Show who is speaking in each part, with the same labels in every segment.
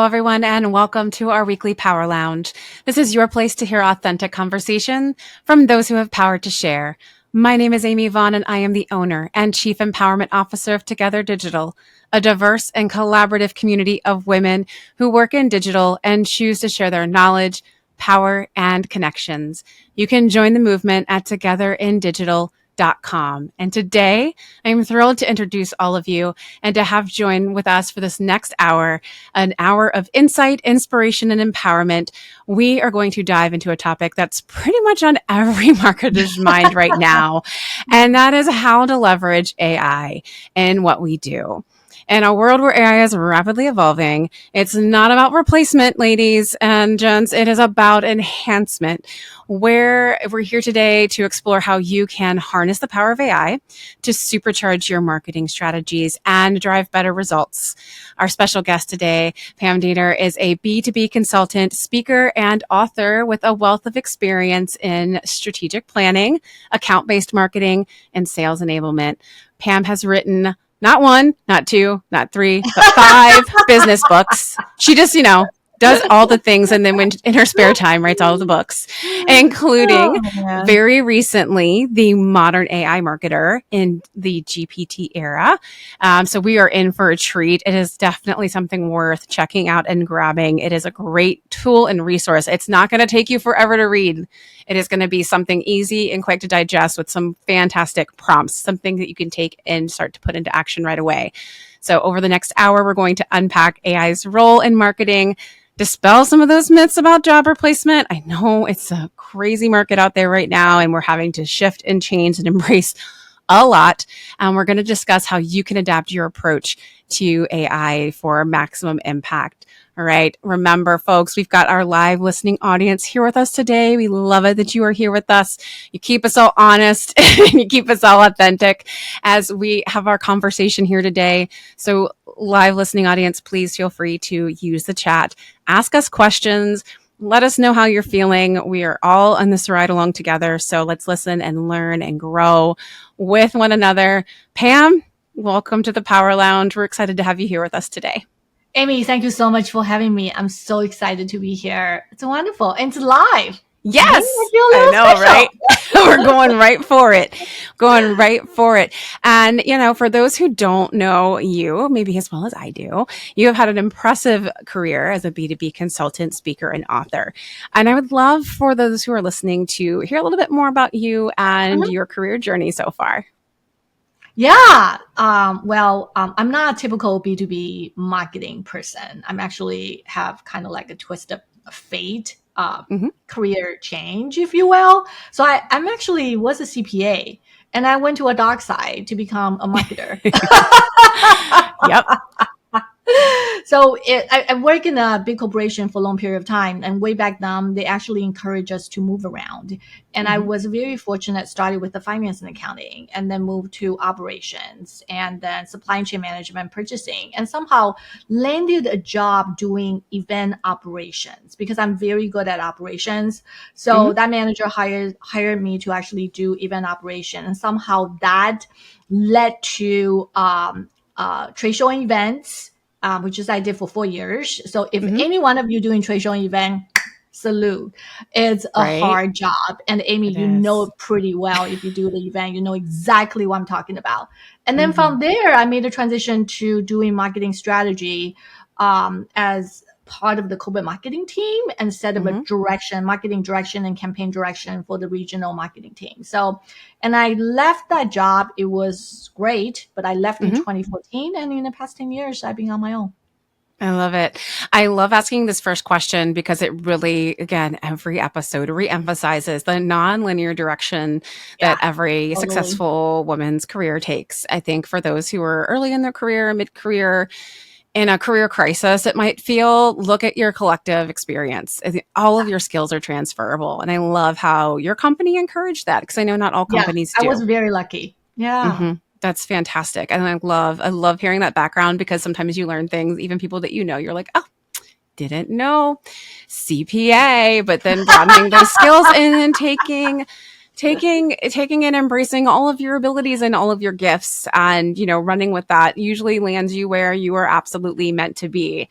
Speaker 1: everyone, and welcome to our weekly Power Lounge. This is your place to hear authentic conversation from those who have power to share. My name is Amy Vaughn, and I am the owner and Chief Empowerment Officer of Together Digital, a diverse and collaborative community of women who work in digital and choose to share their knowledge, power, and connections. You can join the movement at togetherindigital.com. And today, I'm thrilled to introduce all of you and to have join with us for this next hour, an hour of insight, inspiration, and empowerment. We are going to dive into a topic that's pretty much on every marketer's mind right now, and that is how to leverage AI in what we do. In a world where AI is rapidly evolving, it's not about replacement, ladies and gents. It is about enhancement. Where we're here today to explore how you can harness the power of AI to supercharge your marketing strategies and drive better results. Our special guest today, Pam Didner, is a B2B consultant, speaker, and author with a wealth of experience in strategic planning, account-based marketing, and sales enablement. Pam has written not one, not two, not three, but 5 business books. She just, does all the things. And then when in her spare time, writes all of the books, including very recently, the modern AI marketer in the GPT era. So we are in for a treat. It is definitely something worth checking out and grabbing. It is a great tool and resource. It's not going to take you forever to read. It is going to be something easy and quick to digest with some fantastic prompts, something that you can take and start to put into action right away. So over the next hour, we're going to unpack AI's role in marketing, dispel some of those myths about job replacement. I know it's a crazy market out there right now, and we're having to shift and change and embrace a lot. And we're going to discuss how you can adapt your approach to AI for maximum impact. All right. Remember, folks, we've got our live listening audience here with us today. We love it that you are here with us. You keep us all honest and you keep us all authentic as we have our conversation here today. So live listening audience, please feel free to use the chat. Ask us questions. Let us know how you're feeling. We are all on this ride along together. So let's listen and learn and grow with one another. Pam, welcome to the Power Lounge. We're excited to have you here with us today.
Speaker 2: Amy, thank you so much for having me. I'm so excited to be here. It's wonderful. And it's live.
Speaker 1: Yes, I know, right? We're going right for it. And, for those who don't know you, maybe as well as I do, you have had an impressive career as a B2B consultant, speaker, and author. And I would love for those who are listening to hear a little bit more about you and your career journey so far.
Speaker 2: Yeah. I'm not a typical B2B marketing person. I'm actually have kind of like a twist of fate, career change, if you will. So I'm actually was a CPA, and I went to a dark side to become a marketer.
Speaker 1: Yep.
Speaker 2: So I work in a big corporation for a long period of time. And way back then, they actually encourage us to move around. And I was very fortunate, started with the finance and accounting, and then moved to operations, and then supply chain management, purchasing, and somehow landed a job doing event operations because I'm very good at operations. So that manager hired me to actually do event operation. And somehow that led to trade show events, which is I did for 4 years. So if any one of you doing trade show event, salute. It's a hard job. And Amy, you know it pretty well. If you do the event, you know exactly what I'm talking about. And then from there, I made a transition to doing marketing strategy as part of the corporate marketing team instead of a marketing direction and campaign direction for the regional marketing team. So, and I left that job. It was great, but I left in 2014. And in the past 10 years, I've been on my own.
Speaker 1: I love it. I love asking this first question because it really, again, every episode reemphasizes the nonlinear direction that every successful woman's career takes. I think for those who are early in their career, mid-career, in a career crisis, it might feel, look at your collective experience. I think all of your skills are transferable. And I love how your company encouraged that because I know not all companies do.
Speaker 2: I was very lucky. Yeah.
Speaker 1: That's fantastic. And I love hearing that background because sometimes you learn things, even people that you're like, oh, didn't know CPA, but then broadening those skills and taking and embracing all of your abilities and all of your gifts and, running with that usually lands you where you are absolutely meant to be.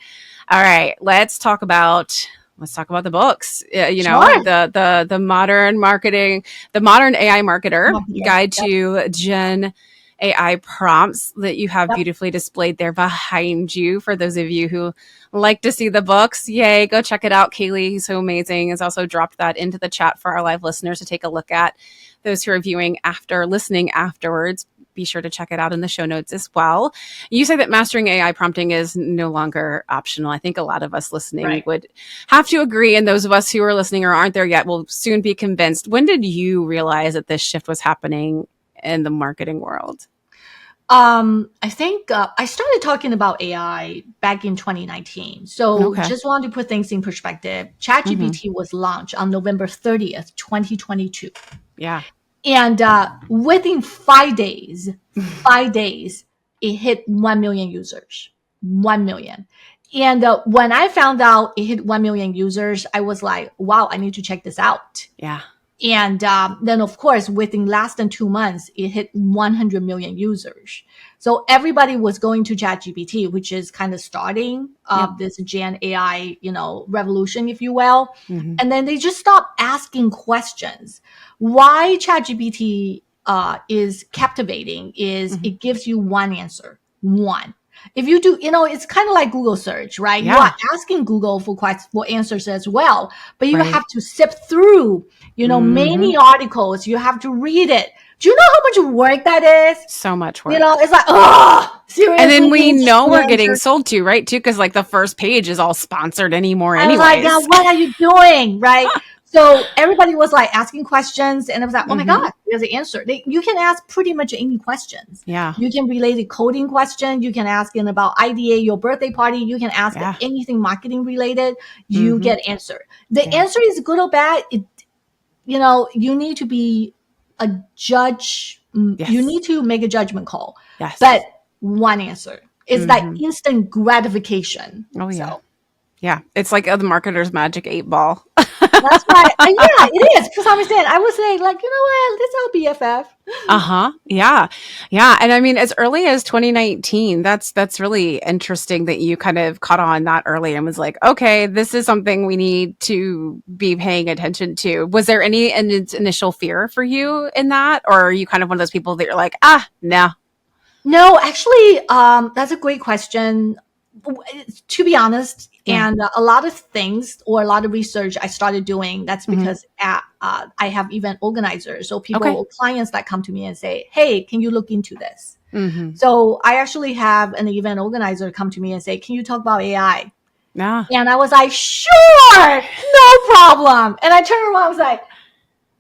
Speaker 1: All right, let's talk about the books.
Speaker 2: Sure.
Speaker 1: The modern marketing, the modern AI marketer
Speaker 2: Marketer.
Speaker 1: guide
Speaker 2: Yep.
Speaker 1: to Gen AI prompts that you have
Speaker 2: Yep.
Speaker 1: beautifully displayed there behind you. For those of you who like to see the books, yay, go check it out. Kaylee, who's so amazing, has also dropped that into the chat for our live listeners to take a look at. Those who are viewing after, listening afterwards, be sure to check it out in the show notes as well. You say that mastering AI prompting is no longer optional. I think a lot of us listening
Speaker 2: Right.
Speaker 1: would have to agree, and those of us who are listening or aren't there yet will soon be convinced. When did you realize that this shift was happening in the marketing world?
Speaker 2: I think I started talking about AI back in 2019. So
Speaker 1: Okay.
Speaker 2: just wanted to put things in perspective.
Speaker 1: Mm-hmm.
Speaker 2: ChatGPT was launched on November 30th, 2022.
Speaker 1: Yeah.
Speaker 2: And within 5 days, 5 days, it hit 1 million users. 1 million. And when I found out it hit 1 million users, I was like, wow, I need to check this out.
Speaker 1: Yeah.
Speaker 2: And then, of course, within less than 2 months, it hit 100 million users. So everybody was going to ChatGPT, which is kind of starting
Speaker 1: Yep.
Speaker 2: this Gen AI, revolution, if you will.
Speaker 1: Mm-hmm.
Speaker 2: And then they just stopped asking questions. Why ChatGPT is captivating is
Speaker 1: Mm-hmm.
Speaker 2: it gives you one answer, one. If you do, it's kind of like Google search, right? You
Speaker 1: Yeah.
Speaker 2: are asking Google for answers as well, but you
Speaker 1: Right.
Speaker 2: have to sift through
Speaker 1: Mm-hmm.
Speaker 2: many articles. You have to read it. Do you know how much work that is?
Speaker 1: So much work.
Speaker 2: It's like, oh,
Speaker 1: And
Speaker 2: seriously,
Speaker 1: then
Speaker 2: can
Speaker 1: we
Speaker 2: you just
Speaker 1: know
Speaker 2: give me
Speaker 1: we're
Speaker 2: an
Speaker 1: getting
Speaker 2: answer?
Speaker 1: sold to, right? Too, because like the first page is all sponsored anymore,
Speaker 2: I was like, God,
Speaker 1: anyways.
Speaker 2: what are you doing? Right. So everybody was like asking questions, and I was like, oh my
Speaker 1: Mm-hmm.
Speaker 2: God, there's an answer. You can ask pretty much any questions.
Speaker 1: Yeah.
Speaker 2: You can relate a coding question. You can ask in about IDA, your birthday party. You can ask
Speaker 1: Yeah.
Speaker 2: anything marketing related. You
Speaker 1: Mm-hmm.
Speaker 2: get answer. The
Speaker 1: Yeah.
Speaker 2: answer is good or bad. You need to be a judge. You
Speaker 1: Yes.
Speaker 2: need to make a judgment call. But
Speaker 1: Yes.
Speaker 2: one answer is like
Speaker 1: Mm-hmm.
Speaker 2: instant gratification.
Speaker 1: Oh yeah.
Speaker 2: So
Speaker 1: Yeah. It's like the marketer's magic 8 ball.
Speaker 2: that's why, yeah, it is. To some extent, I would say, like, you know what? Let's all BFF.
Speaker 1: Uh-huh. Yeah. Yeah. And I mean, as early as 2019, that's really interesting that you kind of caught on that early and was like, okay, this is something we need to be paying attention to. Was there any initial fear for you in that? Or are you kind of one of those people that you're like, no.
Speaker 2: No, actually, that's a great question. To be honest,
Speaker 1: Yeah.
Speaker 2: and a lot of things or a lot of research I started doing, that's
Speaker 1: Mm-hmm.
Speaker 2: because I have event organizers, so people
Speaker 1: Okay.
Speaker 2: or clients that come to me and say, "Hey, can you look into this?"
Speaker 1: Mm-hmm.
Speaker 2: So I actually have an event organizer come to me and say, "Can you talk about AI?"
Speaker 1: Yeah.
Speaker 2: And I was like, "Sure, no problem." And I turned around, I was like,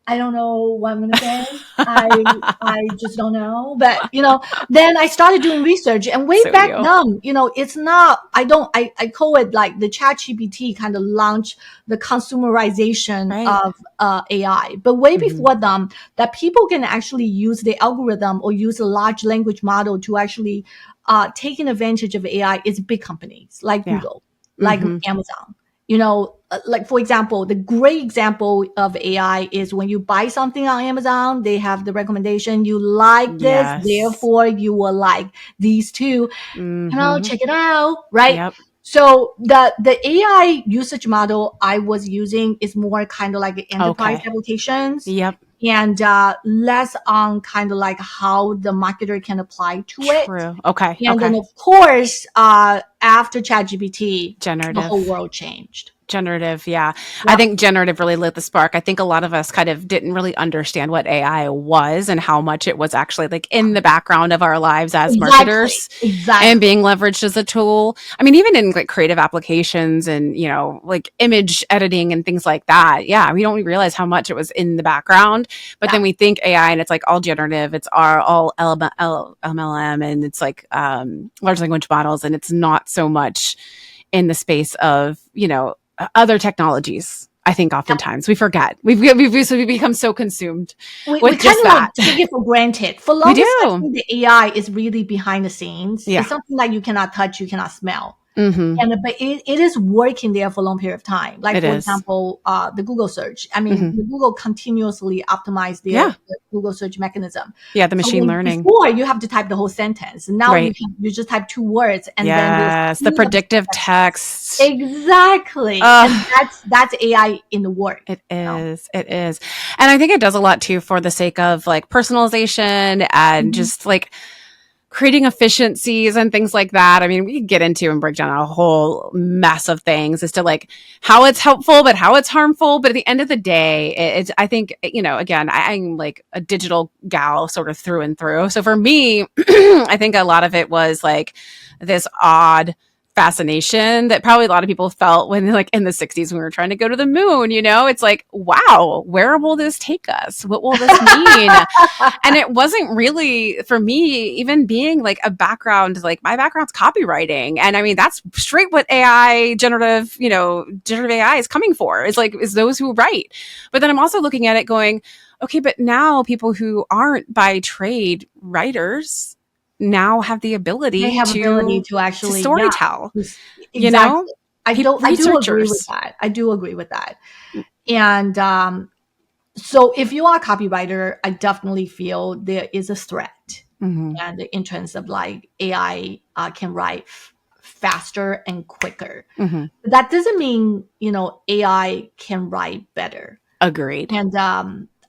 Speaker 2: I don't know what I'm gonna say. I just don't know. But then I started doing research, and way
Speaker 1: So
Speaker 2: back
Speaker 1: you.
Speaker 2: then, it's not. I call it like the Chat GPT kind of launched the consumerization
Speaker 1: Right.
Speaker 2: of AI. But way
Speaker 1: Mm-hmm.
Speaker 2: before them, that people can actually use the algorithm or use a large language model to actually taking advantage of AI is big companies like
Speaker 1: Yeah.
Speaker 2: Google, like
Speaker 1: Mm-hmm.
Speaker 2: Amazon. Like for example, the great example of AI is when you buy something on Amazon, they have the recommendation, you like this,
Speaker 1: Yes.
Speaker 2: therefore you will like these two.
Speaker 1: Mm-hmm.
Speaker 2: Check it out, right?
Speaker 1: Yep.
Speaker 2: So the AI usage model I was using is more kind of like enterprise
Speaker 1: Okay.
Speaker 2: applications,
Speaker 1: Yep.
Speaker 2: and less on kind of like how the marketer can apply to it.
Speaker 1: True. Okay.
Speaker 2: And then
Speaker 1: Okay.
Speaker 2: of course, after ChatGPT, the whole
Speaker 1: Generative.
Speaker 2: world changed.
Speaker 1: Generative, yeah. I
Speaker 2: Yep.
Speaker 1: think generative really lit the spark. I think a lot of us kind of didn't really understand what AI was and how much it was actually like in the background of our lives as
Speaker 2: Exactly.
Speaker 1: marketers and
Speaker 2: Exactly.
Speaker 1: being leveraged as a tool. I mean, even in like creative applications and, like image editing and things like that. Yeah, we don't realize how much it was in the background. But
Speaker 2: Yeah.
Speaker 1: then we think AI and it's like all generative, it's all MLM and it's like large language models and it's not so much in the space of, other technologies. I think
Speaker 2: Yep.
Speaker 1: oftentimes we forget. We become so consumed
Speaker 2: We
Speaker 1: with
Speaker 2: kind
Speaker 1: just
Speaker 2: of like
Speaker 1: that.
Speaker 2: take it for granted. For
Speaker 1: We
Speaker 2: longest, I
Speaker 1: do.
Speaker 2: think the AI is really behind the scenes.
Speaker 1: Yeah.
Speaker 2: It's something that you cannot touch, you cannot smell.
Speaker 1: Mm-hmm.
Speaker 2: But it is working there for a long period of time. Like,
Speaker 1: It
Speaker 2: for
Speaker 1: is.
Speaker 2: example, the Google search. I mean,
Speaker 1: Mm-hmm.
Speaker 2: the Google continuously optimize their
Speaker 1: Yeah.
Speaker 2: Google search mechanism.
Speaker 1: Yeah. The
Speaker 2: So
Speaker 1: machine learning.
Speaker 2: before you have to type the whole sentence. Now
Speaker 1: Right.
Speaker 2: you just type 2 words and then there's
Speaker 1: Yes. The
Speaker 2: 2
Speaker 1: predictive
Speaker 2: sentences.
Speaker 1: text.
Speaker 2: Exactly. And that's AI in the work.
Speaker 1: It is. It is. And I think it does a lot too for the sake of like personalization and
Speaker 2: Mhm.
Speaker 1: just like creating efficiencies and things like that. I mean, we could get into and break down a whole mess of things as to like how it's helpful, but how it's harmful. But at the end of the day, it's, I think, again, I'm like a digital gal sort of through and through. So for me, I think a lot of it was like this odd fascination that probably a lot of people felt when like in the 60s when we were trying to go to the moon. It's like, wow, where will this take us? What will this mean? And it wasn't really for me, even being like a background, like my background's copywriting. And I mean, that's straight what generative AI is coming for. It's like, is those who write. But then I'm also looking at it going, okay, but now people who aren't by trade writers now have the
Speaker 2: They
Speaker 1: ability
Speaker 2: have ability
Speaker 1: to
Speaker 2: to actually, yeah,
Speaker 1: storytell, you know,
Speaker 2: exactly. I do agree with
Speaker 1: researchers.
Speaker 2: that. I do agree with that. And so if you are a copywriter, I definitely feel there is a threat.
Speaker 1: Mm-hmm.
Speaker 2: And in terms of like AI can write faster and quicker.
Speaker 1: Mm-hmm.
Speaker 2: That doesn't mean, AI can write better.
Speaker 1: Agreed.
Speaker 2: And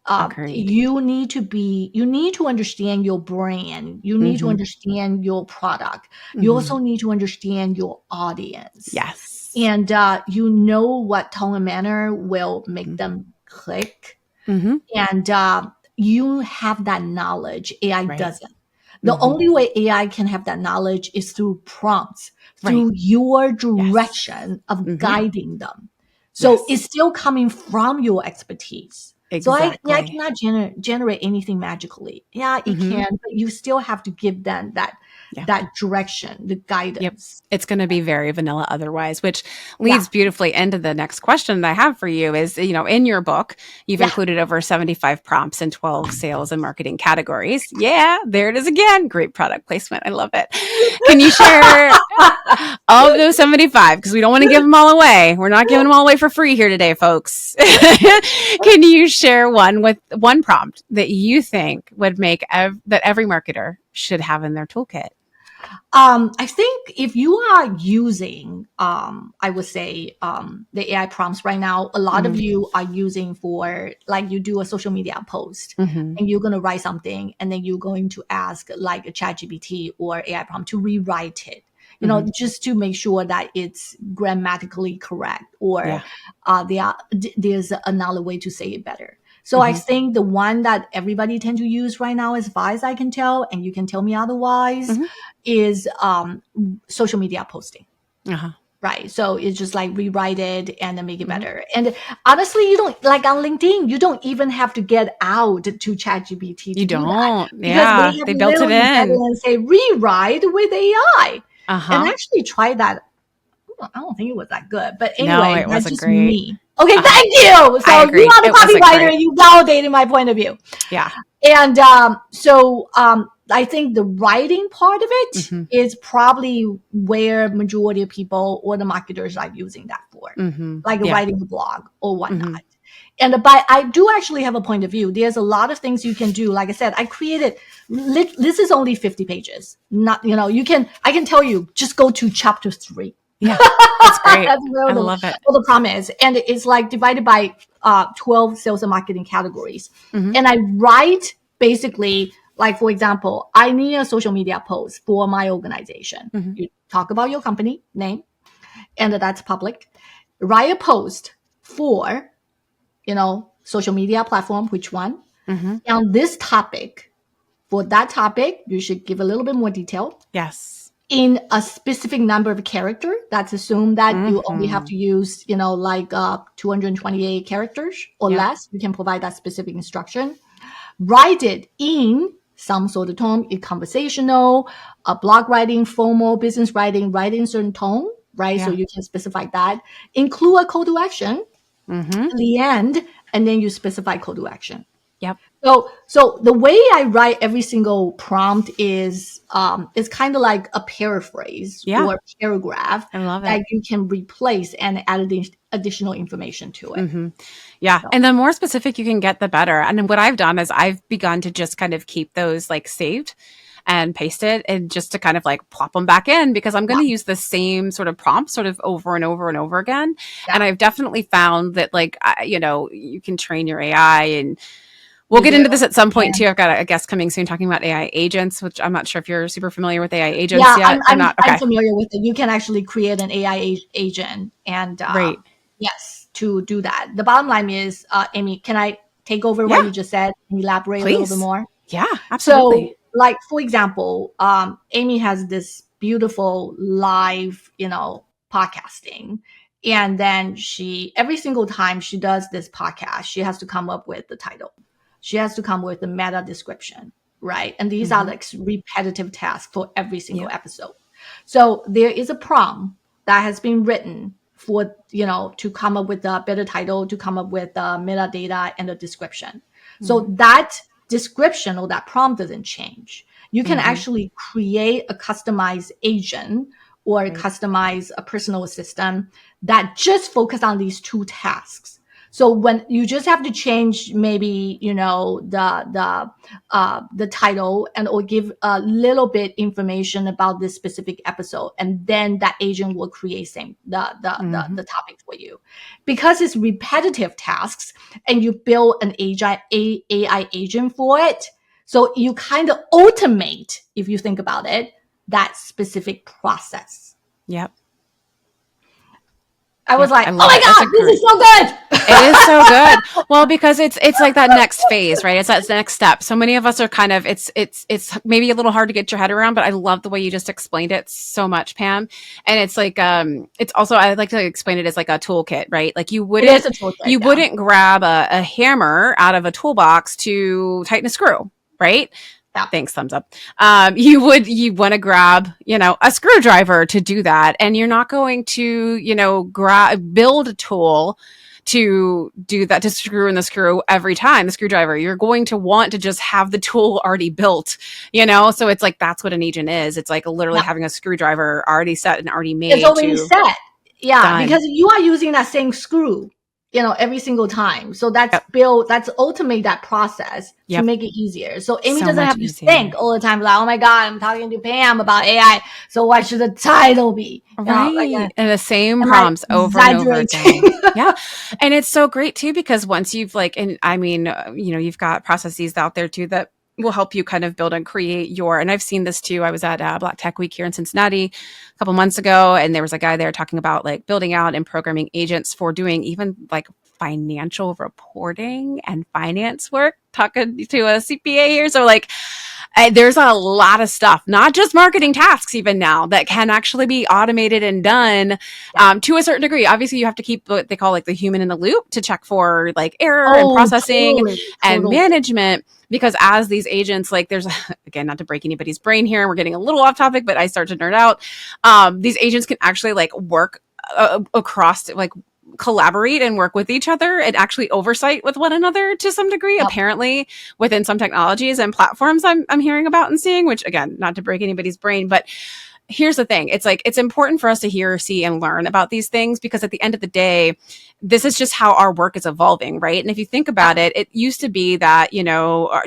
Speaker 1: Agreed.
Speaker 2: you need to understand your brand. You need to
Speaker 1: Mm-hmm.
Speaker 2: understand your product. You
Speaker 1: Mm-hmm.
Speaker 2: also need to understand your audience.
Speaker 1: Yes.
Speaker 2: And you know what tone and manner will make them click.
Speaker 1: Mm-hmm.
Speaker 2: And you have that knowledge. AI
Speaker 1: Right.
Speaker 2: doesn't. The only way AI can have that knowledge is through prompts,
Speaker 1: Right.
Speaker 2: through your
Speaker 1: Yes.
Speaker 2: direction of
Speaker 1: Mm-hmm.
Speaker 2: guiding them. So
Speaker 1: Yes.
Speaker 2: it's still coming from your expertise. So I
Speaker 1: Exactly.
Speaker 2: cannot generate anything magically. Yeah, it
Speaker 1: Mm-hmm.
Speaker 2: can, but you still have to give them that
Speaker 1: Yeah.
Speaker 2: direction, the
Speaker 1: Yep.
Speaker 2: guidance.
Speaker 1: It's going to be very vanilla otherwise, which
Speaker 2: Yeah,
Speaker 1: leads beautifully into the next question that I have for you is, in your book, you've
Speaker 2: yeah.
Speaker 1: included over 75 prompts in 12 sales and marketing categories. Yeah, there it is again. Great product placement. I love it. Can you share of those 75? Because we don't want to give them all away. We're not giving them all away for free here today, folks. Can you share one prompt that you think would make that every marketer should have in their toolkit?
Speaker 2: I think if you are using, I would say, the AI prompts right now, a lot of
Speaker 1: Mm-hmm.
Speaker 2: you are using for like you do a social media post
Speaker 1: Mm-hmm.
Speaker 2: and you're going to write something and then you're going to ask like a ChatGPT or AI prompt to rewrite it.
Speaker 1: Mm-hmm.
Speaker 2: Just to make sure that it's grammatically correct or
Speaker 1: Yeah.
Speaker 2: there's another way to say it better. So I
Speaker 1: Mm-hmm.
Speaker 2: think the one that everybody tend to use right now, as far as I can tell, and you can tell me otherwise,
Speaker 1: Mm-hmm.
Speaker 2: is social media posting.
Speaker 1: Uh-huh.
Speaker 2: Right. So it's just like rewrite it and then make it
Speaker 1: Mm-hmm.
Speaker 2: better. And honestly, you don't like on LinkedIn, you don't even have to get out to ChatGPT to
Speaker 1: You
Speaker 2: do that
Speaker 1: don't.
Speaker 2: because they
Speaker 1: Yeah.
Speaker 2: have
Speaker 1: They built it
Speaker 2: literally embedded
Speaker 1: in.
Speaker 2: and say rewrite with AI. And I
Speaker 1: Uh-huh.
Speaker 2: actually tried that. I don't think it was that good. But
Speaker 1: No,
Speaker 2: anyway,
Speaker 1: it
Speaker 2: that's
Speaker 1: wasn't
Speaker 2: just
Speaker 1: great.
Speaker 2: me. Okay,
Speaker 1: Uh-huh.
Speaker 2: thank you.
Speaker 1: I
Speaker 2: So you
Speaker 1: agree.
Speaker 2: are the
Speaker 1: It wasn't
Speaker 2: copywriter,
Speaker 1: great.
Speaker 2: you validated my point of view.
Speaker 1: Yeah.
Speaker 2: And I think the writing part of it
Speaker 1: Mm-hmm.
Speaker 2: is probably where majority of people or the marketers are using that for,
Speaker 1: Mm-hmm.
Speaker 2: like
Speaker 1: Yeah.
Speaker 2: writing a blog or whatnot.
Speaker 1: Mm-hmm.
Speaker 2: And but I do actually have a point of view. There's a lot of things you can do. Like I said, I created. This is only 50 pages. Not I can tell you just go to chapter 3.
Speaker 1: Yeah. That's great.
Speaker 2: That's where
Speaker 1: I love it.
Speaker 2: all the problem is. And it's like divided by 12 sales and marketing categories.
Speaker 1: Mm-hmm.
Speaker 2: And I write basically, like, for example, I need a social media post for my organization.
Speaker 1: Mm-hmm.
Speaker 2: You talk about your company name, and that's public. Write a post for, social media platform, which one?
Speaker 1: Mm-hmm.
Speaker 2: On this topic. For that topic, you should give a little bit more detail
Speaker 1: Yes.
Speaker 2: in a specific number of character. That's assumed that you only have
Speaker 1: Mm-hmm.
Speaker 2: to use, like 228 characters or
Speaker 1: Yeah.
Speaker 2: less. You can provide that specific instruction. Write it in some sort of tone, in conversational, blog writing, formal business writing, write in certain tone, right? So
Speaker 1: Yeah.
Speaker 2: you can specify that. Include a call to action
Speaker 1: Mm-hmm.
Speaker 2: at the end, and then you specify call to action.
Speaker 1: Yep.
Speaker 2: So the way I write every single prompt is kind of like a paraphrase
Speaker 1: Yeah.
Speaker 2: or paragraph
Speaker 1: I love it.
Speaker 2: that you can replace and add additional information to it.
Speaker 1: Yeah.
Speaker 2: So
Speaker 1: And the more specific you can get, the better. And what I've done is I've begun to just kind of keep those like saved and paste it and just to kind of like plop them back in because I'm going
Speaker 2: yeah,
Speaker 1: to use the same sort of prompt sort of over and over and over again.
Speaker 2: yeah,
Speaker 1: And I've definitely found that like, you can train your AI and we'll
Speaker 2: you
Speaker 1: get
Speaker 2: do.
Speaker 1: into this at some point
Speaker 2: And
Speaker 1: too. I've got a guest coming soon talking about AI agents, which I'm not sure if you're super familiar with AI agents
Speaker 2: yeah,
Speaker 1: yet or not.
Speaker 2: I'm
Speaker 1: Okay.
Speaker 2: familiar with it. You can actually create an AI agent and
Speaker 1: Great.
Speaker 2: yes, to do that. The bottom line is, Amy, can I take over what
Speaker 1: Yeah.
Speaker 2: you just said and elaborate a little bit
Speaker 1: Please.
Speaker 2: more?
Speaker 1: Yeah,
Speaker 2: So,
Speaker 1: absolutely.
Speaker 2: like for example, Amy has this beautiful live, podcasting, and then she every single time she does this podcast, she has to come up with the title. She has to come with the meta description, right? And these are
Speaker 1: Mm-hmm.
Speaker 2: like repetitive tasks for every single
Speaker 1: Yep.
Speaker 2: episode. So there is a prompt that has been written for to come up with a better title, to come up with the metadata and the description. So
Speaker 1: Mm-hmm.
Speaker 2: that description or that prompt doesn't change. You can
Speaker 1: Mm-hmm.
Speaker 2: actually create a customized agent or
Speaker 1: Right.
Speaker 2: customize a personal assistant that just focus on these two tasks. So when you just have to change maybe the title and or give a little bit information about this specific episode, and then that agent will create
Speaker 1: Mm-hmm.
Speaker 2: the topic for you, because it's repetitive tasks and you build an AI agent for it. So you kind of automate, if you think about it, that specific process.
Speaker 1: Yep.
Speaker 2: I was
Speaker 1: Yep.
Speaker 2: like,
Speaker 1: I
Speaker 2: oh
Speaker 1: love
Speaker 2: my
Speaker 1: it. That's a
Speaker 2: God, this
Speaker 1: great.
Speaker 2: is so good.
Speaker 1: It is so good. Well, because it's like that next phase, right? It's that next step. So many of us are kind of it's maybe a little hard to get your head around, but I love the way you just explained it so much, Pam. And it's like it's also I like to explain it as like a toolkit, right? Like
Speaker 2: It is a toolkit,
Speaker 1: you
Speaker 2: yeah.
Speaker 1: wouldn't grab a hammer out of a toolbox to tighten a screw, right?
Speaker 2: Yeah.
Speaker 1: Thanks, thumbs up. You want to grab, a screwdriver to do that. And you're not going to, build a tool to do that, to screw in the screw every time, the screwdriver. You're going to want to just have the tool already built, So it's like, that's what an agent is. It's like literally
Speaker 2: Yeah.
Speaker 1: having a screwdriver already set and already
Speaker 2: It's
Speaker 1: made
Speaker 2: already
Speaker 1: to
Speaker 2: set. Yeah,
Speaker 1: done.
Speaker 2: because you are using that same screw, every single time. So that's
Speaker 1: Yep.
Speaker 2: automate that process to
Speaker 1: Yep.
Speaker 2: make it easier. So Amy
Speaker 1: So
Speaker 2: doesn't
Speaker 1: much
Speaker 2: have to think
Speaker 1: easier.
Speaker 2: all the time like, oh my God, I'm talking to Pam about AI. So what should the title be?
Speaker 1: Right. And the same
Speaker 2: Am I
Speaker 1: prompts over and over again.
Speaker 2: exaggerating?
Speaker 1: Yeah. And it's so great too, because once you've like, and I mean, you've got processes out there too that will help you kind of build and create and I've seen this too. I was at Black Tech Week here in Cincinnati a couple months ago, and there was a guy there talking about like building out and programming agents for doing even like financial reporting and finance work, talking to a CPA here. So like, there's a lot of stuff, not just marketing tasks even now, that can actually be automated and done to a certain degree. Obviously, you have to keep what they call like the human in the loop to check for like error and
Speaker 2: Oh,
Speaker 1: processing
Speaker 2: totally,
Speaker 1: and
Speaker 2: totally.
Speaker 1: management. Because as these agents, like there's, again, not to break anybody's brain here, we're getting a little off topic, but I start to nerd out. These agents can actually like work across like collaborate and work with each other and actually oversight with one another to some degree,
Speaker 2: Yep.
Speaker 1: apparently within some technologies and platforms I'm hearing about and seeing, which again, not to break anybody's brain, but here's the thing. It's like, it's important for us to hear, see, and learn about these things, because at the end of the day, this is just how our work is evolving, right? And if you think about it, it used to be that,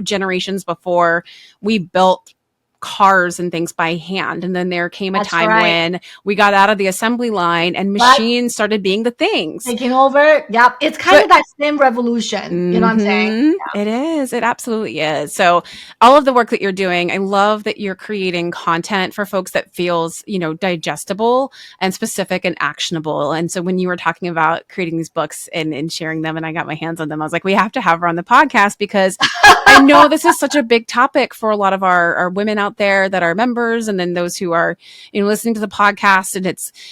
Speaker 1: generations before, we built cars and things by hand. And then there came a
Speaker 2: That's
Speaker 1: time
Speaker 2: right.
Speaker 1: when we got out of the assembly line and
Speaker 2: But
Speaker 1: machines started being the things.
Speaker 2: taking over, yep. It's kind of
Speaker 1: But
Speaker 2: that same revolution. You know what I'm saying?
Speaker 1: it is. It absolutely is. So all of the work that you're doing, I love that you're creating content for folks that feels, digestible and specific and actionable. And so when you were talking about creating these books and sharing them and I got my hands on them, I was like, we have to have her on the podcast, because I know this is such a big topic for a lot of our women out there that are members, and then those who are, listening to the podcast. And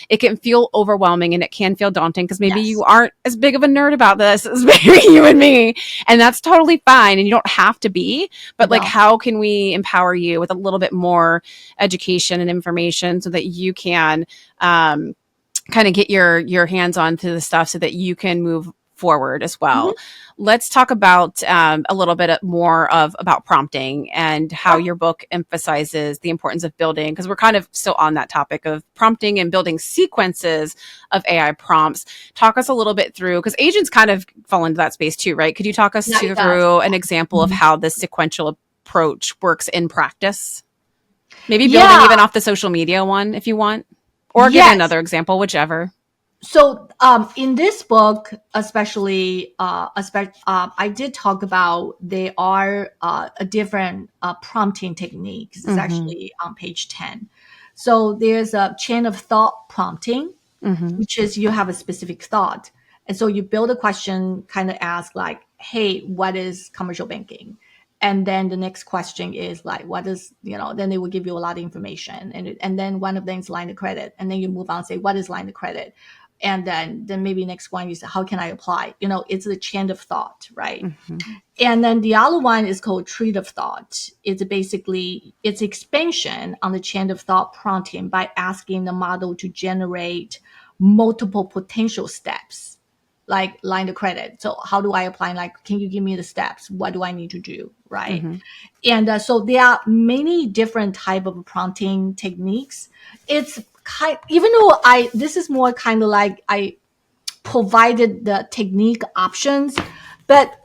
Speaker 1: it can feel overwhelming and it can feel daunting, because maybe you
Speaker 2: Yes.
Speaker 1: aren't as big of a nerd about this as maybe you and me. And that's totally fine. And you don't have to be, but like,
Speaker 2: No.
Speaker 1: how can we empower you with a little bit more education and information so that you can kind of get your hands onto the stuff so that you can move forward as well.
Speaker 2: Mhm.
Speaker 1: Let's talk about a little bit more about prompting and how your book emphasizes the importance of building, because we're kind of still on that topic of prompting and building sequences of AI prompts. Talk us a little bit through, because agents kind of fall into that space too, right? Could you talk us
Speaker 2: Yeah, it does.
Speaker 1: through an example of
Speaker 2: Mhm.
Speaker 1: how this sequential approach works in practice? Maybe building
Speaker 2: Yeah.
Speaker 1: even off the social media one if you want, or give
Speaker 2: Yes.
Speaker 1: another example, whichever.
Speaker 2: So in this book, especially, I did talk about there are a different prompting techniques. It's
Speaker 1: Mm-hmm.
Speaker 2: actually on page 10. So there's a chain of thought prompting,
Speaker 1: Mm-hmm.
Speaker 2: which is you have a specific thought. And so you build a question, kind of ask like, hey, what is commercial banking? And then the next question is like, what is, then they will give you a lot of information. And then one of them is line of credit. And then you move on and say, what is line of credit? And then maybe next one you say, how can I apply? It's a chain of thought, right?
Speaker 1: Mm-hmm.
Speaker 2: And then the other one is called tree of thought. It's expansion on the chain of thought prompting by asking the model to generate multiple potential steps, like line of credit. So how do I apply? Like, can you give me the steps? What do I need to do? Right.
Speaker 1: Mm-hmm.
Speaker 2: And so there are many different type of prompting techniques. It's even though this is more kind of like I provided the technique options, but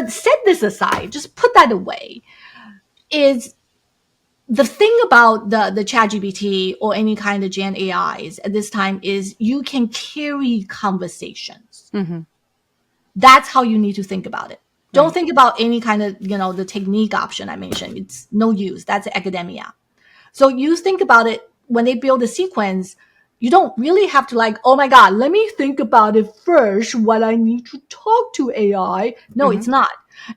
Speaker 2: set this aside, just put that away, is the thing about the ChatGPT or any kind of Gen AIs at this time is you can carry conversations.
Speaker 1: Mm-hmm.
Speaker 2: That's how you need to think about it. Don't
Speaker 1: Right.
Speaker 2: think about any kind of, the technique option I mentioned. It's no use. That's academia. So you think about it when they build a sequence, you don't really have to like, oh my God, let me think about it first, what I need to talk to AI. No,
Speaker 1: Mm-hmm.
Speaker 2: it's not.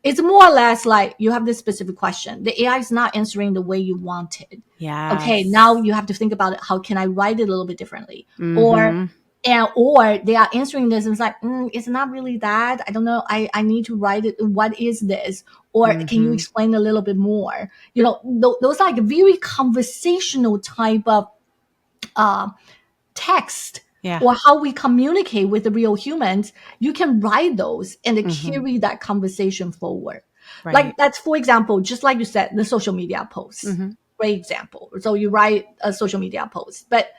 Speaker 2: It's more or less like you have this specific question. The AI is not answering the way you wanted. Okay, now
Speaker 1: Yes.
Speaker 2: you have to think about it. How can I write it a little bit differently?
Speaker 1: Mm-hmm.
Speaker 2: Or they are answering this and it's like, it's not really that. I don't know. I need to write it. What is this? Or can you
Speaker 1: Mm-hmm.
Speaker 2: explain a little bit more? Those are like very conversational type of text
Speaker 1: Yeah.
Speaker 2: or how we communicate with the real humans. You can write those and
Speaker 1: Mm-hmm.
Speaker 2: carry that conversation forward. Like
Speaker 1: Right.
Speaker 2: that's, for example, just like you said, the social media posts.
Speaker 1: Mm-hmm.
Speaker 2: Great example. So you write a social media post, but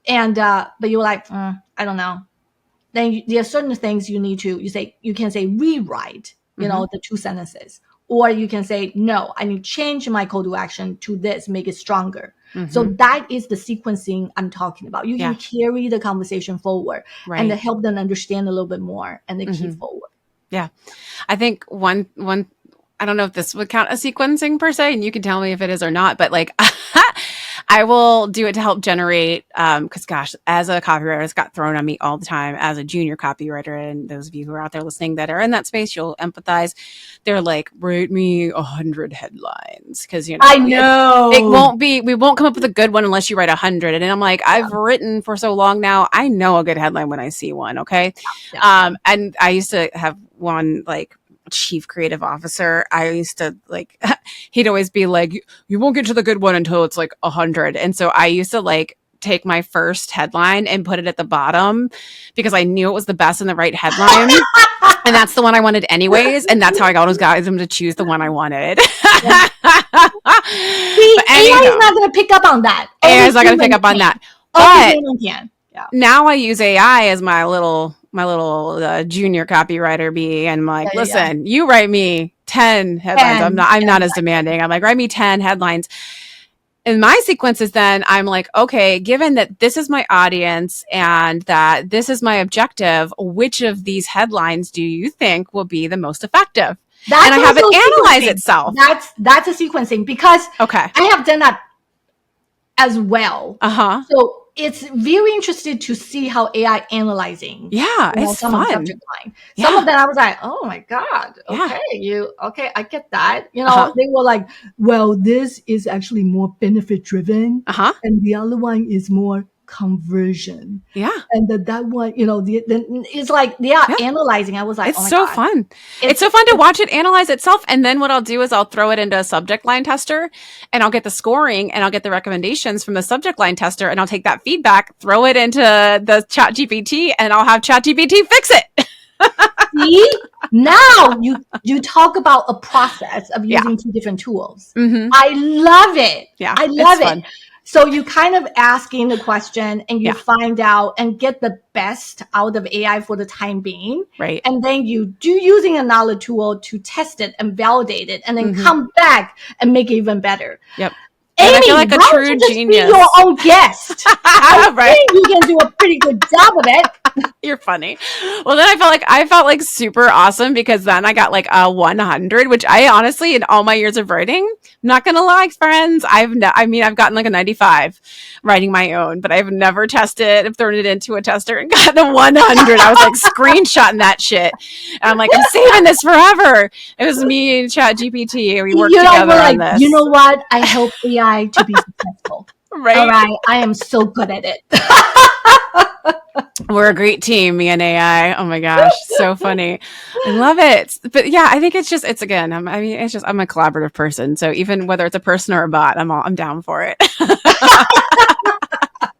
Speaker 2: you're like, I don't know. Then there are certain things you can say rewrite,
Speaker 1: Mm-hmm.
Speaker 2: the two sentences, or you can say, no, I need to change my call to action to this, make it stronger.
Speaker 1: Mm-hmm.
Speaker 2: So that is the sequencing I'm talking about. You
Speaker 1: Yeah.
Speaker 2: can carry the conversation forward and
Speaker 1: Right.
Speaker 2: help them understand a little bit more and then keep
Speaker 1: Mm-hmm.
Speaker 2: forward.
Speaker 1: Yeah. I think one I don't know if this would count as sequencing per se, and you can tell me if it is or not, but like I will do it to help generate because gosh, as a copywriter, it's got thrown on me all the time as a junior copywriter. And those of you who are out there listening that are in that space, you'll empathize. They're like, rate me 100 headlines because
Speaker 2: I
Speaker 1: it
Speaker 2: know.
Speaker 1: won't be, we won't come up with a good one unless you write 100. And I'm like, I've written for so long now, I know a good headline when I see one. Okay.
Speaker 2: Yeah.
Speaker 1: And I used to have one like chief creative officer. I used to like, he'd always be like, you won't get to the good one until it's like 100. And so I used to like take my first headline and put it at the bottom because I knew it was the best and the right headline. And that's the one I wanted anyways. And that's how I always got them to choose the one I wanted.
Speaker 2: Yeah. See, AI is not going to pick up on that.
Speaker 1: AI is not going to pick up on that.
Speaker 2: Only
Speaker 1: But
Speaker 2: human can. Yeah.
Speaker 1: now I use AI as my little junior copywriter bee, and I'm like, listen, you write me 10 headlines. I'm not as demanding. I'm like, write me 10 headlines. In my sequences, then I'm like, okay, given that this is my audience and that this is my objective, which of these headlines do you think will be the most effective? And I have it analyze itself.
Speaker 2: That's a sequencing because
Speaker 1: okay,
Speaker 2: I have done that as well. So it's very interesting to see how AI analyzing.
Speaker 1: Yeah, it's fun.
Speaker 2: Subject line. Some of them I was like, oh my God. Okay, I get that. They were like, well, this is actually more benefit driven. And the other one is more conversion.
Speaker 1: Yeah.
Speaker 2: And that one, it's like they are analyzing. I was like,
Speaker 1: it's so fun. It's so fun to watch it analyze itself. And then what I'll do is I'll throw it into a subject line tester and I'll get the scoring and I'll get the recommendations from the subject line tester and I'll take that feedback, throw it into the ChatGPT and I'll have ChatGPT fix it.
Speaker 2: See, now you talk about a process of
Speaker 1: Yeah.
Speaker 2: using two different tools.
Speaker 1: Mm-hmm.
Speaker 2: I love it.
Speaker 1: Yeah.
Speaker 2: I
Speaker 1: It's
Speaker 2: love it.
Speaker 1: fun.
Speaker 2: So you kind of asking the question and you
Speaker 1: Yeah.
Speaker 2: find out and get the best out of AI for the time being.
Speaker 1: Right.
Speaker 2: And then you do using another tool to test it and validate it and then
Speaker 1: Mm-hmm.
Speaker 2: come back and make it even better.
Speaker 1: Yep.
Speaker 2: Amy,
Speaker 1: And I feel like
Speaker 2: why
Speaker 1: a
Speaker 2: don't
Speaker 1: true
Speaker 2: you just be
Speaker 1: genius.
Speaker 2: your own guest? I
Speaker 1: Right.
Speaker 2: think you can do a pretty good job of it.
Speaker 1: You're funny. Well, then I felt like super awesome because then I got like a 100, which I honestly, in all my years of writing, not gonna lie, friends, I've gotten like a 95 writing my own, but I've never tested. I've thrown it into a tester and gotten a 100. I was like screenshotting that shit, and I'm like, I'm saving this forever. It was me and ChatGPT. We worked together on this.
Speaker 2: You know what? I help AI to be successful.
Speaker 1: Right?
Speaker 2: All right, I am so good at it.
Speaker 1: We're a great team, me and AI. Oh my gosh, so funny. I love it. But yeah, I think it's again, I'm a collaborative person. So even whether it's a person or a bot, I'm down for it.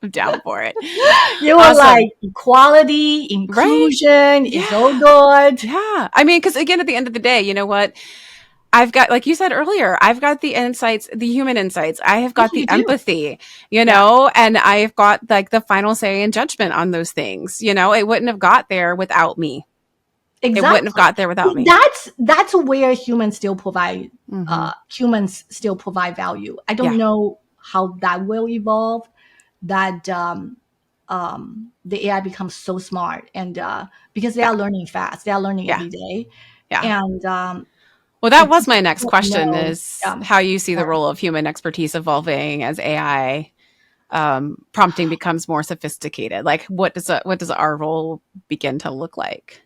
Speaker 1: I'm down for it.
Speaker 2: You were
Speaker 1: Awesome.
Speaker 2: like equality, inclusion,
Speaker 1: Right?
Speaker 2: is all good.
Speaker 1: Yeah. I mean, because again, at the end of the day, you know what? I've got, like you said earlier, I've got the insights, the human insights. I have got the empathy, you know, and I've got like the final say and judgment on those things. You know, it wouldn't have got there without me.
Speaker 2: Exactly.
Speaker 1: It wouldn't have got there without me.
Speaker 2: That's where humans still provide value. I don't know how that will evolve. That the AI becomes so smart and because they are learning fast, they are learning every day.
Speaker 1: Yeah.
Speaker 2: And
Speaker 1: well, that was my next question is
Speaker 2: Yeah.
Speaker 1: how you see the role of human expertise evolving as AI prompting becomes more sophisticated. Like what does our role begin to look like?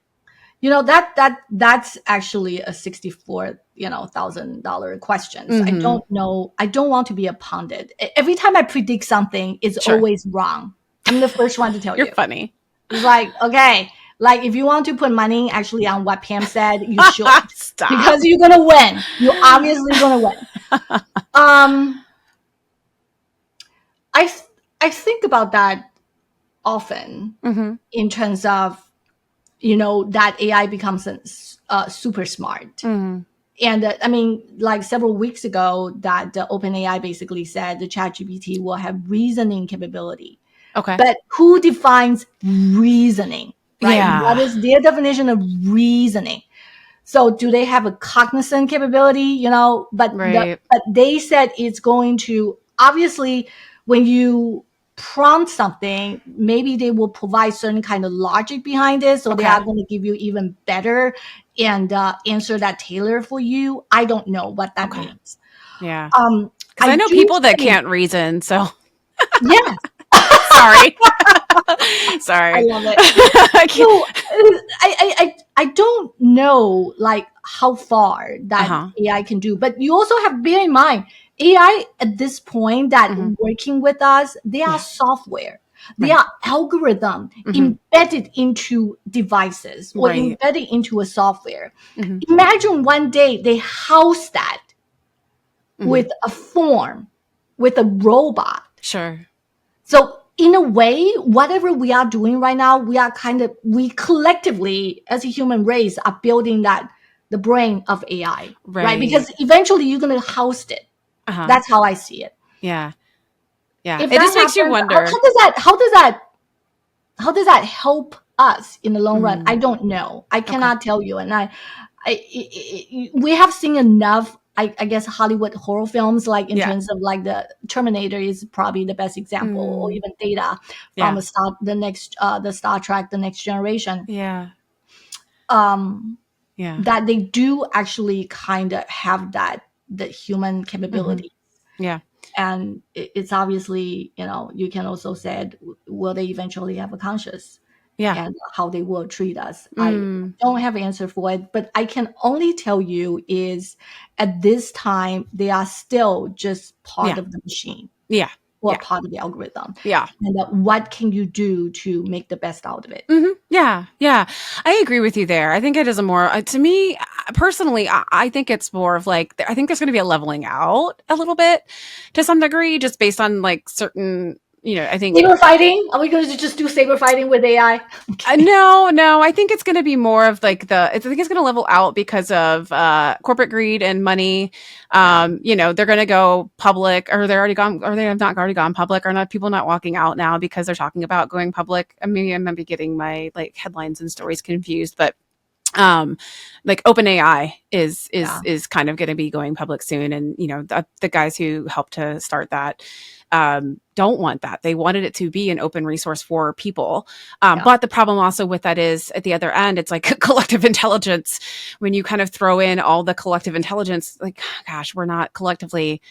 Speaker 2: You know, that's actually a $64,000 question. So I don't know. I don't want to be a pundit. Every time I predict something, it's always wrong. I'm the first one to tell you.
Speaker 1: You're funny.
Speaker 2: It's like, okay, like if you want to put money actually on what Pam said, you should.
Speaker 1: Stop.
Speaker 2: Because you're gonna win. You're obviously gonna win. I think about that often in terms of, you know, that AI becomes super smart. And I mean, like several weeks ago, that the OpenAI basically said the ChatGPT will have reasoning capability.
Speaker 1: Okay.
Speaker 2: But who defines reasoning? Right?
Speaker 1: Yeah.
Speaker 2: What is their definition of reasoning? So do they have a cognizant capability? You know, but but they said it's going to, obviously when you prompt something, maybe they will provide certain kind of logic behind it. So they are going to give you even better and answer that tailor for you. I don't know what that means.
Speaker 1: Yeah. Because I know people that can't reason. So
Speaker 2: yeah.
Speaker 1: Sorry. Sorry.
Speaker 2: I love it. I don't know like how far that AI can do, but you also have to bear in mind AI at this point that working with us, they are software. They are algorithm embedded into devices or embedded into a software. Imagine one day they house that with a form, with a robot.
Speaker 1: Sure.
Speaker 2: So in a way, whatever we are doing right now, we collectively as a human race are building the brain of AI, right? Because eventually you're going to host it. That's how I see it.
Speaker 1: Yeah. Yeah.
Speaker 2: If
Speaker 1: it just makes you wonder.
Speaker 2: How does that help us in the long run? I don't know. I cannot tell you. And we have seen enough, I guess, Hollywood horror films, like in terms of like the Terminator is probably the best example, or even Data from the Star Trek, The Next Generation.
Speaker 1: Yeah.
Speaker 2: That they do actually kind of have the human capability.
Speaker 1: Yeah.
Speaker 2: And it's obviously, you know, you can also say, will they eventually have a conscious? And how they will treat us. I don't have an answer for it, but I can only tell you is at this time, they are still just part of the machine.
Speaker 1: Yeah.
Speaker 2: Or part of the algorithm.
Speaker 1: Yeah.
Speaker 2: And what can you do to make the best out of it?
Speaker 1: Yeah. Yeah. I agree with you there. I think it is a more, to me personally, I think it's more of like, I think there's going to be a leveling out a little bit to some degree, just based on like certain I think
Speaker 2: Saber fighting? Are we going to just do saber fighting with AI?
Speaker 1: no, I think it's going to be more of like I think it's going to level out because of corporate greed and money.
Speaker 2: Yeah.
Speaker 1: They're going to go public, or they're already gone, or they have not already gone public, or not people not walking out now because they're talking about going public. I mean, I might be getting my like headlines and stories confused, but like OpenAI
Speaker 2: Yeah.
Speaker 1: is kind of going to be going public soon, and the guys who helped to start that don't want that. They wanted it to be an open resource for people.
Speaker 2: Yeah.
Speaker 1: But the problem also with that is at the other end, it's like collective intelligence. When you kind of throw in all the collective intelligence, like, gosh, we're not collectively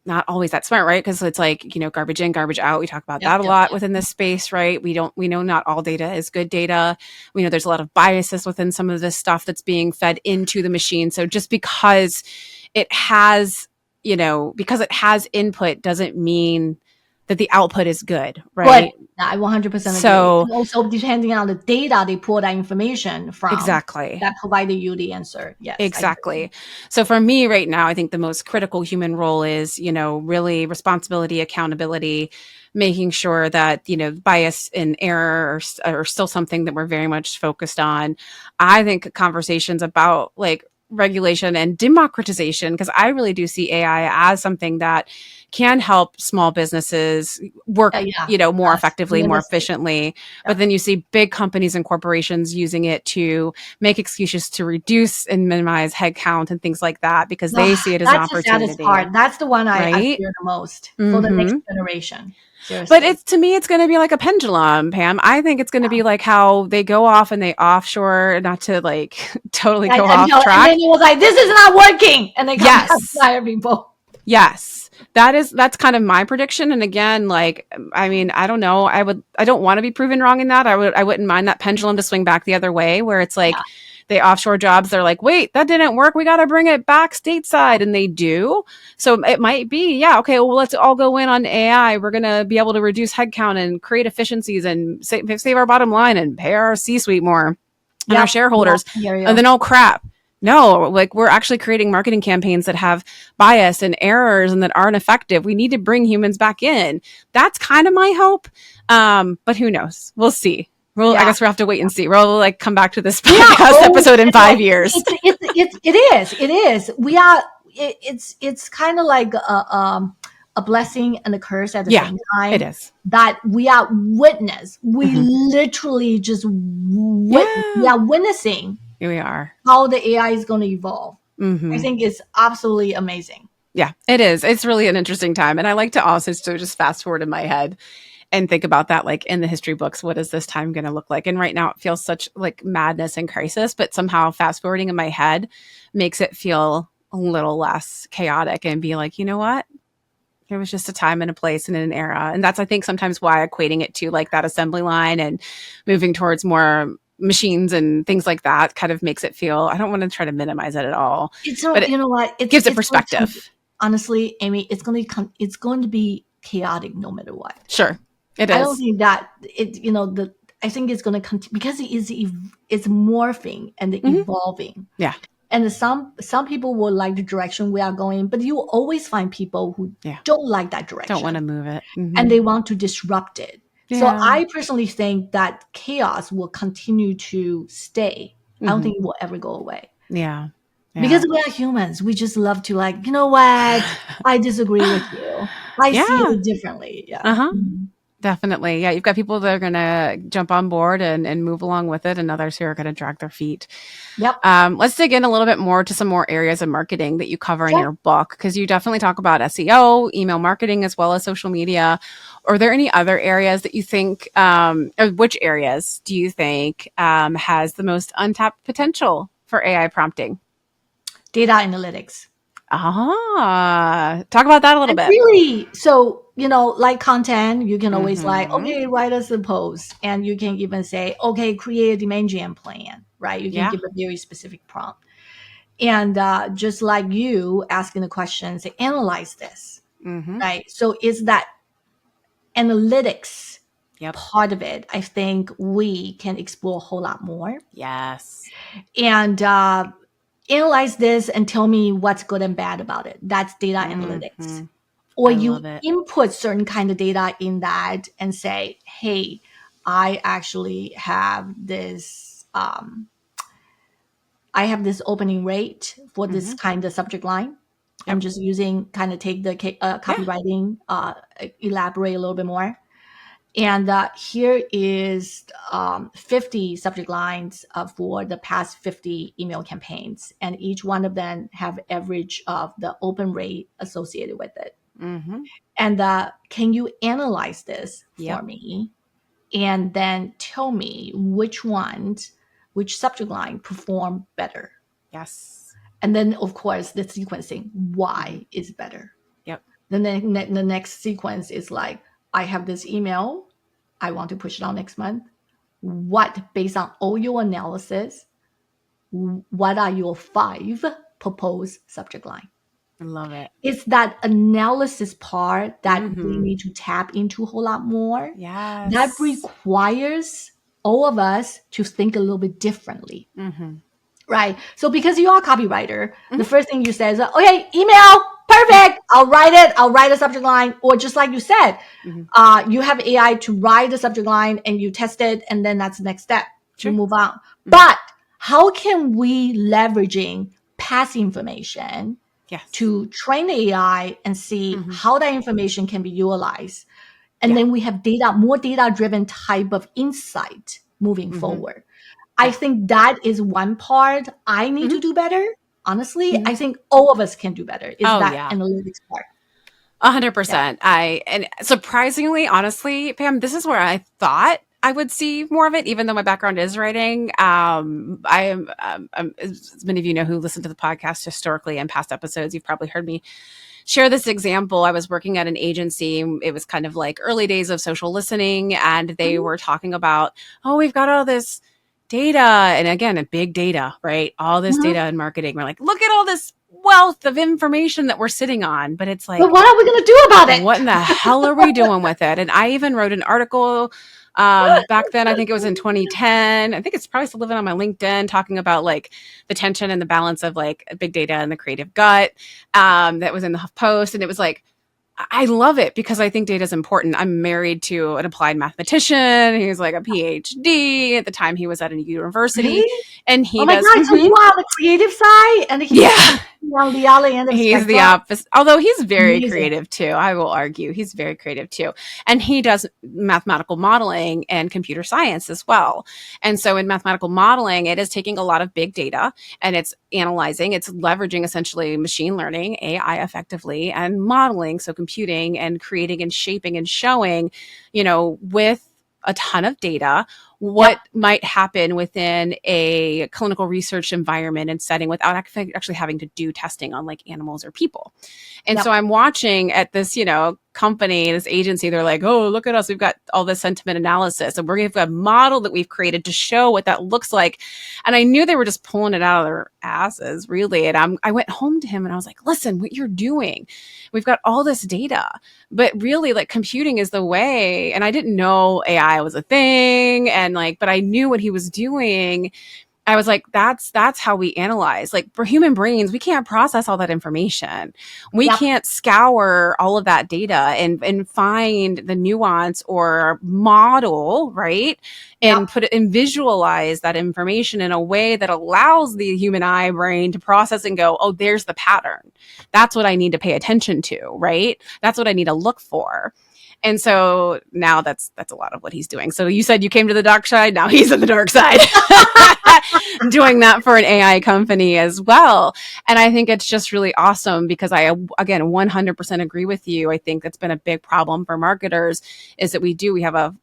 Speaker 1: not always that smart, right? Because it's like, garbage in, garbage out. We talk about
Speaker 2: Yep.
Speaker 1: that a
Speaker 2: Yep.
Speaker 1: lot
Speaker 2: Yep.
Speaker 1: within this space, right? We know not all data is good data. We know there's a lot of biases within some of this stuff that's being fed into the machine. So just because it has, because it has input doesn't mean that the output is good,
Speaker 2: But
Speaker 1: right?
Speaker 2: I 100% agree.
Speaker 1: So
Speaker 2: And also, depending on the data they pull that information from,
Speaker 1: exactly.
Speaker 2: that provided you the answer. Yes, I agree.
Speaker 1: Exactly. So for me right now, I think the most critical human role is, really responsibility, accountability, making sure that, bias and error are still something that we're very much focused on. I think conversations about like regulation and democratization, because I really do see AI as something that can help small businesses work,
Speaker 2: Yeah.
Speaker 1: more
Speaker 2: Yes,
Speaker 1: effectively, more
Speaker 2: tremendously.
Speaker 1: efficiently. But
Speaker 2: Yep.
Speaker 1: then you see big companies and corporations using it to make excuses to reduce and minimize headcount and things like that because they
Speaker 2: Ah,
Speaker 1: see it as an
Speaker 2: that's the saddest
Speaker 1: opportunity,
Speaker 2: part. That's the one I
Speaker 1: right?
Speaker 2: fear the most for the next
Speaker 1: Hmm.
Speaker 2: generation.
Speaker 1: But
Speaker 2: Seriously.
Speaker 1: it's to me, it's going to be like a pendulum, Pam. I think it's going to be like how they go off and they offshore, not to like totally
Speaker 2: Yeah,
Speaker 1: go off
Speaker 2: and then
Speaker 1: track.
Speaker 2: he was like, "This is not working," and they come back to
Speaker 1: Yes.
Speaker 2: hire people.
Speaker 1: Yes. That's kind of my prediction. And again, like, I mean, I don't know. I don't want to be proven wrong in that. I wouldn't mind that pendulum to swing back the other way where it's
Speaker 2: Yeah.
Speaker 1: like they offshore jobs. They're like, wait, that didn't work. We got to bring it back stateside. And they do. So it might be, yeah, okay, well, let's all go in on AI. We're going to be able to reduce headcount and create efficiencies and save our bottom line and pay our C-suite more and our
Speaker 2: Yep. Yep.
Speaker 1: shareholders.
Speaker 2: I hear
Speaker 1: And
Speaker 2: you.
Speaker 1: then, oh crap. No, like we're actually creating marketing campaigns that have bias and errors and that aren't effective. We need to bring humans back in. That's kind of my hope. But who knows? We'll see. I
Speaker 2: Yeah.
Speaker 1: guess we'll have to wait and see. We'll like come back to this
Speaker 2: Yeah.
Speaker 1: podcast
Speaker 2: Oh,
Speaker 1: episode in
Speaker 2: it's like
Speaker 1: 5 years.
Speaker 2: it is. We are. It's kind of like a blessing and a curse at the
Speaker 1: Yeah,
Speaker 2: same
Speaker 1: it
Speaker 2: time.
Speaker 1: is.
Speaker 2: That we are witness. We
Speaker 1: Mm-hmm.
Speaker 2: literally just we
Speaker 1: Yeah,
Speaker 2: are witnessing
Speaker 1: here we are.
Speaker 2: how the AI is going to evolve. I
Speaker 1: Mm-hmm.
Speaker 2: think it's absolutely amazing.
Speaker 1: Yeah, it is. It's really an interesting time. And I like to also just fast forward in my head and think about that, like in the history books, what is this time going to look like? And right now it feels such like madness and crisis, but somehow fast forwarding in my head makes it feel a little less chaotic and be like, you know what? There was just a time and a place and an era. And that's, I think, sometimes why equating it to like that assembly line and moving towards more machines and things like that kind of makes it feel, I don't want to try to minimize it at all,
Speaker 2: It's
Speaker 1: but
Speaker 2: you know what?
Speaker 1: gives it
Speaker 2: It's going to,
Speaker 1: perspective.
Speaker 2: honestly, Amy. It's going to be chaotic no matter what.
Speaker 1: Sure. It
Speaker 2: I don't
Speaker 1: is.
Speaker 2: think that it. I think it's going to continue because it's morphing and
Speaker 1: Mm-hmm.
Speaker 2: evolving.
Speaker 1: Yeah.
Speaker 2: And some people will like the direction we are going, but you will always find people who
Speaker 1: Yeah.
Speaker 2: don't like that
Speaker 1: Don't want to
Speaker 2: direction
Speaker 1: move it. Mm-hmm.
Speaker 2: and they want to disrupt it. So
Speaker 1: Yeah.
Speaker 2: I personally think that chaos will continue to stay. I don't
Speaker 1: Mm-hmm.
Speaker 2: think it will ever go away.
Speaker 1: Yeah.
Speaker 2: Because we are humans. We just love to like, you know what? I disagree with you. I see
Speaker 1: Yeah.
Speaker 2: it differently. Yeah.
Speaker 1: Uh-huh. Definitely. Yeah. You've got people that are going to jump on board and move along with it, and others who are going to drag their feet.
Speaker 2: Yep.
Speaker 1: Let's dig in a little bit more to some more areas of marketing that you cover in
Speaker 2: Sure.
Speaker 1: your book, because you definitely talk about SEO, email marketing, as well as social media. Are there any other areas that you think, or which areas do you think has the most untapped potential for AI prompting?
Speaker 2: Data analytics.
Speaker 1: Talk about that a little
Speaker 2: And
Speaker 1: bit.
Speaker 2: really, so, like content, you can always like,
Speaker 1: Mm-hmm.
Speaker 2: okay, write us a post. And you can even say, okay, create a demand gen plan, right? You can
Speaker 1: Yeah.
Speaker 2: give a very specific prompt. And just like you asking the question, say, analyze this,
Speaker 1: Mm-hmm.
Speaker 2: right? So it's that analytics
Speaker 1: Yep.
Speaker 2: part of it. I think we can explore a whole lot more.
Speaker 1: Yes.
Speaker 2: And analyze this and tell me what's good and bad about it. That's data analytics.
Speaker 1: Mm-hmm.
Speaker 2: or
Speaker 1: I
Speaker 2: you
Speaker 1: love it.
Speaker 2: input certain kind of data in that and say, hey, I actually have this opening rate for this
Speaker 1: Mm-hmm.
Speaker 2: kind of subject line. I'm
Speaker 1: Yep.
Speaker 2: just using kind of take the
Speaker 1: Yeah.
Speaker 2: copywriting, elaborate a little bit more. And here is 50 subject lines for the past 50 email campaigns. And each one of them have average of the open rate associated with it.
Speaker 1: Mm-hmm.
Speaker 2: And can you analyze this for
Speaker 1: Yep.
Speaker 2: me? And then tell me which subject line perform better.
Speaker 1: Yes.
Speaker 2: And then, of course, the sequencing,
Speaker 1: Mm-hmm.
Speaker 2: why is better.
Speaker 1: Yep.
Speaker 2: Then the next sequence is like, I have this email, I want to push it out next month. What, based on all your analysis, what are your 5 proposed subject line?
Speaker 1: I love it.
Speaker 2: It's that analysis part that we
Speaker 1: Mm-hmm.
Speaker 2: need to tap into a whole lot more. That
Speaker 1: Yes.
Speaker 2: requires all of us to think a little bit differently.
Speaker 1: Mm-hmm.
Speaker 2: Right. So because you are a copywriter, the
Speaker 1: Mm-hmm.
Speaker 2: first thing you say is, okay, email, perfect. I'll write it. I'll write a subject line. Or just like you said,
Speaker 1: Mm-hmm.
Speaker 2: you have AI to write the subject line and you test it. And then that's the next step. You
Speaker 1: Sure.
Speaker 2: move on.
Speaker 1: Mm-hmm.
Speaker 2: But how can we leveraging past information
Speaker 1: Yes.
Speaker 2: to train the AI and see
Speaker 1: Mm-hmm.
Speaker 2: how that information can be utilized? And
Speaker 1: Yeah.
Speaker 2: then we have more data driven type of insight moving
Speaker 1: Mm-hmm.
Speaker 2: forward. I
Speaker 1: Yeah.
Speaker 2: think that is one part I need
Speaker 1: Mm-hmm.
Speaker 2: to do better. Honestly,
Speaker 1: Mm-hmm.
Speaker 2: I think all of us can do better. Is
Speaker 1: Oh
Speaker 2: that
Speaker 1: yeah.
Speaker 2: analytics part? Yeah.
Speaker 1: 100%. And surprisingly, honestly, Pam, this is where I thought I would see more of it, even though my background is writing. I am, as many of you know who listen to the podcast historically and past episodes, you've probably heard me share this example. I was working at an agency. It was kind of like early days of social listening, and they
Speaker 2: Mhm.
Speaker 1: were talking about, oh, we've got all this data. And again, a big data, right? All this
Speaker 2: Mhm.
Speaker 1: data in marketing. We're like, look at all this wealth of information that we're sitting on. But it's
Speaker 2: But
Speaker 1: like,
Speaker 2: what are we going to do about
Speaker 1: what in
Speaker 2: it?
Speaker 1: the hell are we doing with it? And I even wrote an article back then. I think it was in 2010. I think it's probably still living on my LinkedIn, talking about like the tension and the balance of like big data and the creative gut. That was in the Post, and it was like, I love it because I think data is important. I'm married to an applied mathematician. He was like a PhD at the time. He was at a university,
Speaker 2: Really?
Speaker 1: and
Speaker 2: Oh
Speaker 1: he
Speaker 2: my
Speaker 1: does.
Speaker 2: God. So
Speaker 1: Mhm.
Speaker 2: you are on the creative side and he's
Speaker 1: Yeah,
Speaker 2: completely on the other end of the
Speaker 1: he's the
Speaker 2: spectrum.
Speaker 1: opposite, although he's very
Speaker 2: Amazing.
Speaker 1: creative too. I will argue he's very creative too. And he does mathematical modeling and computer science as well. And so in mathematical modeling, it is taking a lot of big data and it's analyzing, it's leveraging essentially machine learning, AI effectively, and modeling. So computing and creating and shaping and showing, with a ton of data
Speaker 2: Yep.
Speaker 1: what might happen within a clinical research environment and setting without actually having to do testing on like animals or people. And so
Speaker 2: Yep.
Speaker 1: I'm watching at this, company, this agency, they're like, oh, look at us. We've got all this sentiment analysis and we've got a model that we've created to show what that looks like. And I knew they were just pulling it out of their asses, really. And I went home to him and I was like, listen, what you're doing, we've got all this data, but really like computing is the way. And I didn't know AI was a thing. And like, but I knew what he was doing. I was like, that's how we analyze. Like for human brains, we can't process all that information. We
Speaker 2: Yep.
Speaker 1: can't scour all of that data and find the nuance or model, right? And
Speaker 2: Yep.
Speaker 1: put it and visualize that information in a way that allows the human eye brain to process and go, oh, there's the pattern. That's what I need to pay attention to, right? That's what I need to look for. And so now that's a lot of what he's doing. So you said you came to the dark side. Now he's on the dark side, doing that for an AI company as well. And I think it's just really awesome because again, 100% agree with you. I think that's been a big problem for marketers is that we have a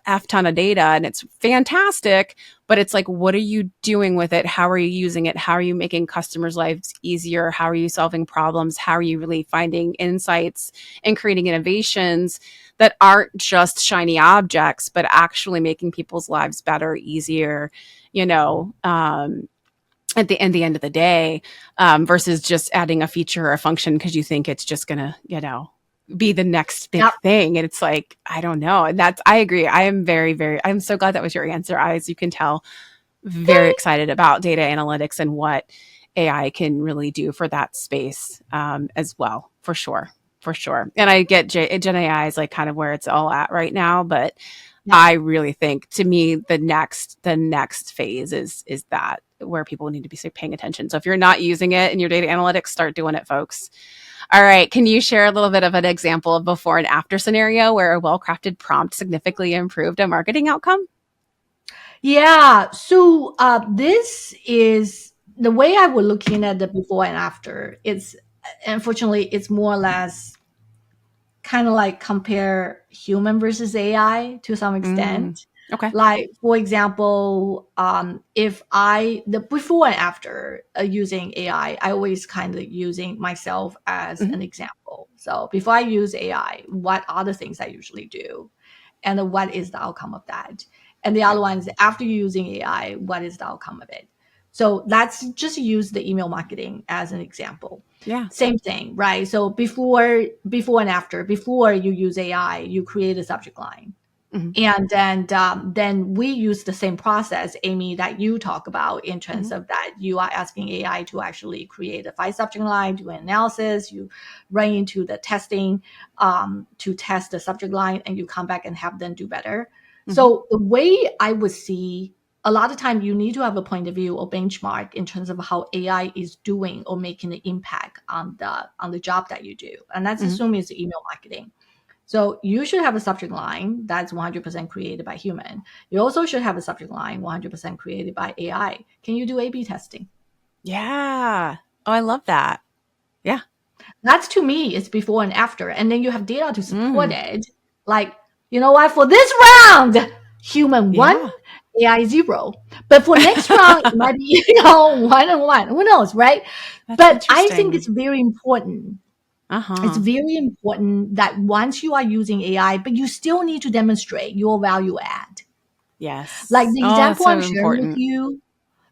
Speaker 1: F ton of data and it's fantastic, but it's like, what are you doing with it? How are you using it? How are you making customers' lives easier? How are you solving problems? How are you really finding insights and creating innovations that aren't just shiny objects, but actually making people's lives better, easier, at the end of the day, versus just adding a feature or a function because you think it's just going to, be the next big
Speaker 2: Yep.
Speaker 1: thing. And it's like, I don't know. And I agree. I am I'm so glad that was your answer. As you can tell, very excited about data analytics and what AI can really do for that space as well, for sure. for sure. And I get Gen AI is like kind of where it's all at right now, but
Speaker 2: Yeah.
Speaker 1: I really think to me the next phase is that where people need to be paying attention. So if you're not using it in your data analytics, start doing it, folks. All right. Can you share a little bit of an example of before and after scenario where a well-crafted prompt significantly improved a marketing outcome?
Speaker 2: Yeah. So this is the way I was looking at the before and after. It's unfortunately it's more or less kind of like compare human versus AI to some
Speaker 1: Mm,
Speaker 2: extent.
Speaker 1: okay.
Speaker 2: Like for example, if the before and after using AI, I always kind of using myself as
Speaker 1: Hmm.
Speaker 2: an example. So before I use AI, what are the things I usually do, and then what is the outcome of that? And the
Speaker 1: Yep.
Speaker 2: other one is after using AI, what is the outcome of it? So let's just use the email marketing as an example.
Speaker 1: Yeah.
Speaker 2: Same thing, right? So before and after, before you use AI, you create a subject line.
Speaker 1: Hmm.
Speaker 2: And then we use the same process, Amy, that you talk about in terms
Speaker 1: Hmm.
Speaker 2: of that you are asking AI to actually create a 5 subject line, do an analysis, you run into the testing to test the subject line, and you come back and have them do better.
Speaker 1: Hmm.
Speaker 2: So the way I would see, a lot of time you need to have a point of view or benchmark in terms of how AI is doing or making an impact on the job that you do. And that's
Speaker 1: Hmm.
Speaker 2: assuming it's email marketing. So you should have a subject line that's 100% created by human. You also should have a subject line 100% created by AI. Can you do A/B testing?
Speaker 1: Yeah. Oh, I love that. Yeah.
Speaker 2: That's to me, it's before and after. And then you have data to support
Speaker 1: Mm,
Speaker 2: it. Like, you know what, for this round, human one,
Speaker 1: yeah.
Speaker 2: AI zero. But for next round, it might be, one and one. Who knows, right?
Speaker 1: That's
Speaker 2: But I think it's
Speaker 1: interesting.
Speaker 2: very important. It's
Speaker 1: Uh-huh.
Speaker 2: very important that once you are using AI, but you still need to demonstrate your value add. Like
Speaker 1: Yes.
Speaker 2: the
Speaker 1: Oh, that's
Speaker 2: example
Speaker 1: so
Speaker 2: I'm sharing with
Speaker 1: important.
Speaker 2: you,